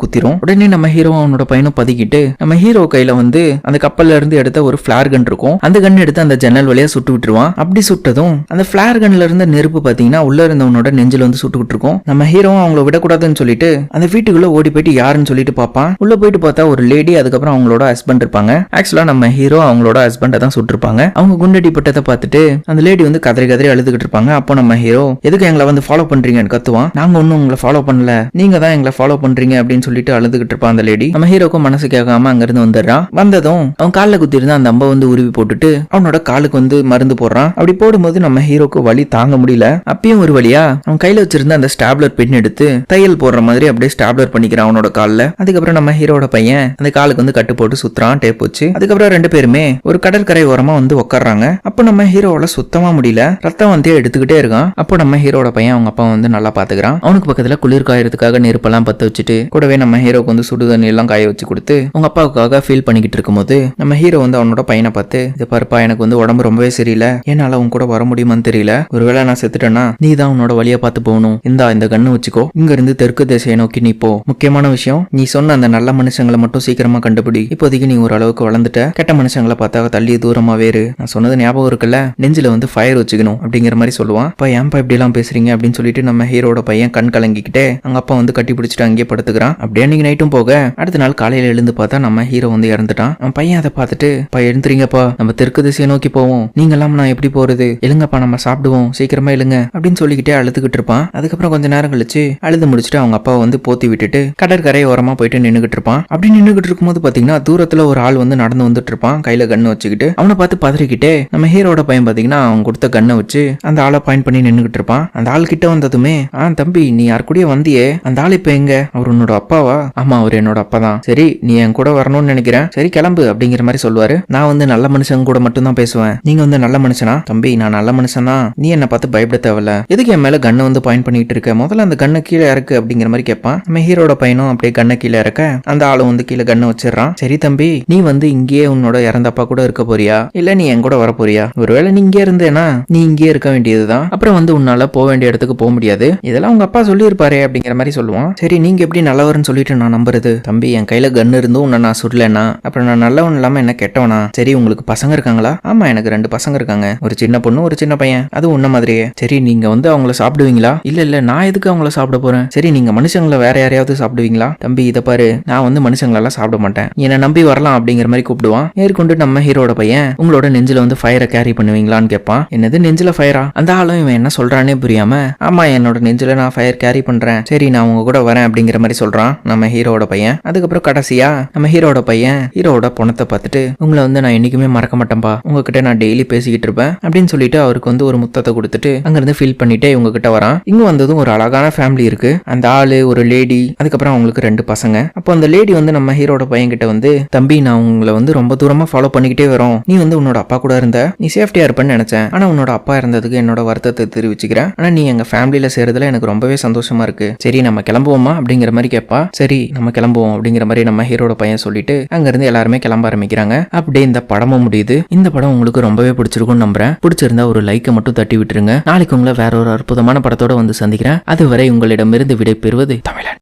குத்திரும். உடனே நம்ம ஹீரோ அவனோட பையனும் பதுக்கிட்டு நம்ம ஹீரோ கையில வந்து அந்த கப்பல்ல இருந்து எடுத்த ஒரு ஃபிளார் கன் இருக்கும், அந்த கன் எடுத்து அந்த ஜன்னல் வழியா சுட்டு விட்டுருவான். அப்படி சுட்டதும் அந்த ஃபிளார் கன்ல இருந்த நெருப்பு பாத்தீங்கன்னா உள்ள இருந்தவனோட நெஞ்சில வந்து சுட்டுக்கிட்டு இருக்கும். நம்ம ஹீரோவும் அவங்கள விடக்கூடாதுன்னு சொல்லிட்டு அந்த வீட்டுக்குள்ள ஓடி போயிட்டு யாருன்னு சொல்லிட்டு பாப்பான். உள்ள போயிட்டு பார்த்தா ஒரு லேடி அதுக்கப்புறம் அவங்களோட ஹஸ்பண்ட் இருப்பாங்க. ஆக்சுவலா நம்ம ஹீரோ அவங்களோட ஹஸ்பண்டை தான் சுட்டிருப்பாங்க. அவங்க குண்டடி பட்டதை பார்த்துட்டு அந்த லேடி வந்து கதறி அழுதுகிட்டு இருப்பாங்க. அப்போ நம்ம ஹீரோ எதுக்கு எங்களை வந்து ஃபாலோ பண்றீங்கன்னு கத்துவான். நாங்க ஒன்னும் உங்களை ஃபாலோ பண்ணல, நீங்க தான் எங்களை ஃபாலோ பண்றீங்க அப்படின்னு சொல்லிட்டு அழுதுகிட்டு இருப்பான் அந்த லேடி. நம்ம ஹீரோக்கும் மனசு கேட்காம அங்க இருந்து வந்துடுறான். வந்ததும் அவன் காலில் குத்தி இருந்தா அந்த அம்பை வந்து உருவி போட்டுட்டு அவனோட காலுக்கு வந்து மருந்து போடுறான். அப்படி போடும்போது நம்ம ஹீரோக்கு வலி தாங்க முடியல. அப்பயும் ஒரு வழியா அவன் கையில வச்சிருந்த அந்த ஸ்டாப்லர் பின் எடுத்து தையல் போடுற மாதிரி அப்படியே ஸ்டாப்லர் பண்ணிக்கிறான் அவனோட கால்ல. அதுக்கப்புறம் நம்ம ஹீரோட பையன் அந்த காலுக்கு வந்து கட்டு போட்டு சுத்துறான் டேப் வச்சு. அதுக்கப்புறம் 2 பேருமே ஒரு கடற்கரை ஓரமா வந்து உட்கார்றாங்க. அப்போ நம்ம ஹீரோவால சுத்தமா முடியல, ரத்தம் வந்து எடுத்துக்கிட்டே இருக்கான். அப்போ நம்ம ஹீரோட பையன் அவங்க அப்பா வந்து நல்லா பாத்துக்கிறான். அவனுக்கு பக்கத்துல குளிர் காயறதுக்காக நெருப்பெல்லாம் பத்த வச்சுட்டு கூடவே நம்ம ஹீரோக்கு வந்து சுடு தண்ணி எல்லாம் காய வச்சு கொடுத்து அவங்க அப்பாவுக்காக ஃபீல் பண்ணிக்கிட்டு இருக்கும்போது நம்ம ஹீரோ வந்து அவனோட பையனை பார்த்து இது பாருப்பா எனக்கு வந்து உடம்பு ரொம்பவே சரியில்லை, என்னால அவன் கூட வர முடியுமான்னு தெரியல, ஒருவேளை நான் செத்துட்டேன்னா நீ தான் உன்னோட வழியை பார்த்து போகணும் போகணும், இந்த கண்ணு வச்சுக்கோ, இங்க இருந்து தெற்கு திசையை நோக்கி நீ போ. முக்கியமான விஷயம், நீ சொன்ன அந்த நல்ல மனுஷங்களை மட்டும் சீக்கிரமா கண்டுபிடி. இப்போதைக்கு நீ ஓரளவுக்கு வளர்ந்துட்ட, கெட்ட மனுஷங்களை பார்த்தா தள்ளி தூரமா வேறு. நான் சொன்னது ஞாபகம் இருக்குல்ல, நெஞ்சில வந்து ஃபயர் வச்சுக்கணும் அப்படிங்கிற மாதிரி சொல்லுவான். அப்பா ஏன்பா இப்படி எல்லாம் பேசுறீங்க அப்படின்னு சொல்லிட்டு நம்ம ஹீரோட பையன் கண் கலங்கிக்கிட்டே அவங்க அப்பா வந்து கட்டி பிடிச்சிட்டு அங்கேயே படுத்துக்கிறான். அப்படியே அன்னைக்கு நைட்டும் போக அடுத்த நாள் காலையில எழுந்து பார்த்தா நம்ம ஹீரோ வந்து இறந்துட்டான். அவன் பையன் அதை பார்த்துட்டு, பா எழுந்துறீங்கப்பா, நம்ம தெற்கு திசையை நோக்கி போவோம், நீங்க எல்லாம் நான் எப்படி போறது, எழுங்கப்பா நம்ம சாப்பிடுவோம், சீக்கிரமா எழுங்க அப்படின்னு சொல்லிக்கிட்டே அழுதுகிட்டு இருப்பான். அதுக்கப்புறம் கொஞ்ச நேரம் கழிச்சு அழுது முடிச்சுட்டு அவங்க அப்பாவை வந்து போத்தி விட்டுட்டு கடற்கரை ஓரமா போயிட்டு நின்னுகிட்டு இருப்பான். அப்படி நின்னுகிட்டு இருக்கும்போது பாத்தீங்கன்னா தூரத்துல ஒரு ஆள் வந்து நடந்து வந்துட்டு இருப்பான், கையில கண்ணு வச்சுக்கிட்டு. அவனை பார்த்து பதறிக்கிட்டே நம்ம ஹீரோட பையன் பாத்தீங்கன்னா அவன் கொடுத்த கண்ணை வச்சு அந்த ஆளை பாயிண்ட் பண்ணி நின்னுகிட்டு இருப்பான். அந்த ஆள் கிட்ட வந்ததுமே, தம்பி நீ யார் கூடயே வந்தியே, அந்த ஆள் இப்ப எங்க, அவர் உன்னோட அப்பாவா? ஆமா அவர் என்னோட அப்பா தான். சரி நீ என் கூட வரணும்னு நினைக்கிறேன், சரி கிளம்பு அப்படிங்கிற மாதிரி சொல்லுவாரு. நான் வந்து நல்ல மனுஷங்க கூட மட்டும் தான் பேசுவேன், நீங்க வந்து நல்ல மனுஷனா? தம்பி நான் நல்ல மனுஷன் தான், நீ என்ன பார்த்து பயப்பட தேவையில்ல, எதுக்கு என் மேல கண்ணை வந்து பாயிண்ட் பண்ணிட்டு இருக்க, முதல்ல அந்த கண்ணை கீழே இறக்கு அப்படிங்கிற மாதிரி கேட்பான். நம்ம ஹீரோட பையனும் அப்படியே கண்ணை கீழே இறக்க அந்த ஆளும் வந்து கீழே கண்ணை வச்சிடறான். சரி தம்பி நீ வந்து இங்கேயே உன்னோட இறந்த அப்பா கூட இருக்க போறியா, இல்ல நீ என் கூட வர போறியா? ஒருவேளை நீ இங்கே இருந்தேனா நீ இங்கே இருக்க வேண்டியதுதான், அப்புறம் வந்து உன்னால போக வேண்டிய இடத்துக்கு போக முடியாது, இதெல்லாம் உங்க அப்பா சொல்லி இருப்பாரு அப்படிங்கிற மாதிரி சொல்லுவான். சரி நீங்க எப்படி நல்லவர்னு சொல்லிட்டு நான் நம்புறது? தம்பி என் கையில கண்ணு இருந்தும் உன்னை நான் சுடலன்னா அப்புறம் நான் நல்லவன் இல்லாம என்ன கெட்டவனா? சரி உங்களுக்கு பசங்க இருக்காங்களா? ஆமா எனக்கு 2 பசங்க இருக்காங்க, ஒரு சின்ன பொண்ணு ஒரு சின்ன பையன், அது உன்ன மாதிரியே. சரி நீங்க வந்து அவங்கள சாப்பிடுவீங்களா? இல்ல நான் எதுக்கு அவங்கள சாப்பிட போறேன். சரி நீங்க மனுஷங்களை வேற யாரையாவது சாப்பிடுவீங்களா? தம்பி இதை பாரு, நான் வந்து மனுஷங்களெல்லாம் சாப்பிட மாட்டேன், என்னை நம்பி வரலாம் அப்படிங்கிற மாதிரி கூப்பிடுவான். மேற்கொண்டு நம்ம ஹீரோட பையன் உங்களோட நெஞ்சில வந்து ஃபயரை கேரி பண்ணுவீங்களான்னு கேட்பான். என்னது நெஞ்சில ஃபயரா? அந்த ஆளும் இவன் என்ன சொல்றானே புரியாம, ஆமா என்னோட நெஞ்சில நான் ஃபயர் கேரி பண்றேன், சரி நான் உங்க கூட வரேன் அப்படிங்கிற மாதிரி சொல்றான் நம்ம ஹீரோட பையன். அதுக்கப்புறம் கடைசியா நம்ம ஹீரோட பையன் ஹீரோட பணத்தை பார்த்துட்டு, உங்களை வந்து நான் என்னைக்குமே மறக்க மாட்டேன்பா, உங்ககிட்ட நான் டெய்லி பேசிக்கிட்டு இருப்பேன் அப்படின்னு சொல்லிட்டு அவருக்கு வந்து ஒரு முத்தத்தை கொடுத்துட்டு அங்கிருந்து ஃபீல் பண்ணிட்டே உங்ககிட்ட வரான். இங்க வந்ததும் ஒரு அழகான ஃபேமிலி இருக்கு. அந்த ஆளு ஒரு லேடி, அதுக்கப்புறம் அவங்களுக்கு 2 பசங்க. அப்போ அந்த லேடி வந்து நம்ம ஹீரோட பையன் கிட்ட வந்து, தம்பி நான் உங்களை வந்து ரொம்ப தூரமா ஃபாலோ பண்ணிக்கிட்டே வரோம், நீ வந்து உன்னோட அப்பா கூட இருந்த, நீ சேஃப்டியா இருப்பேன்னு நினைச்சேன், ஆனா உன்னோட அப்பா இருந்ததுக்கு என்னோட வருத்தத்தை தெரிவிச்சுக்கிறேன், ஆனா நீ எங்க ஃபேமிலியில சேர்றதுல எனக்கு ரொம்பவே சந்தோஷமா இருக்கு, சரி நம்ம கிளம்புவோமா அப்படிங்கிற மாதிரி கேட்பா. சரி நம்ம கிளம்புவோம் அப்படிங்கிற மாதிரி நம்ம ஹீரோட பையன் சொல்லிட்டு அங்க இருந்து எல்லாருமே கிளம்ப ஆரம்பிக்கிறாங்க. அப்படியே இந்த படமும் முடியுது. இந்த படம் உங்களுக்கு ரொம்பவே பிடிச்சிருக்கும்னு நம்புறேன். பிடிச்சிருந்தா ஒரு லைக்கை மட்டும் தட்டி விட்டுருங்க. நாளைக்கு உங்களை வேற ஒரு அற்புதமான படத்தோட வந்து சந்திக்கிறேன். அதுவரை உங்களிடமிருந்து விடை பெறுவது தமிழன்.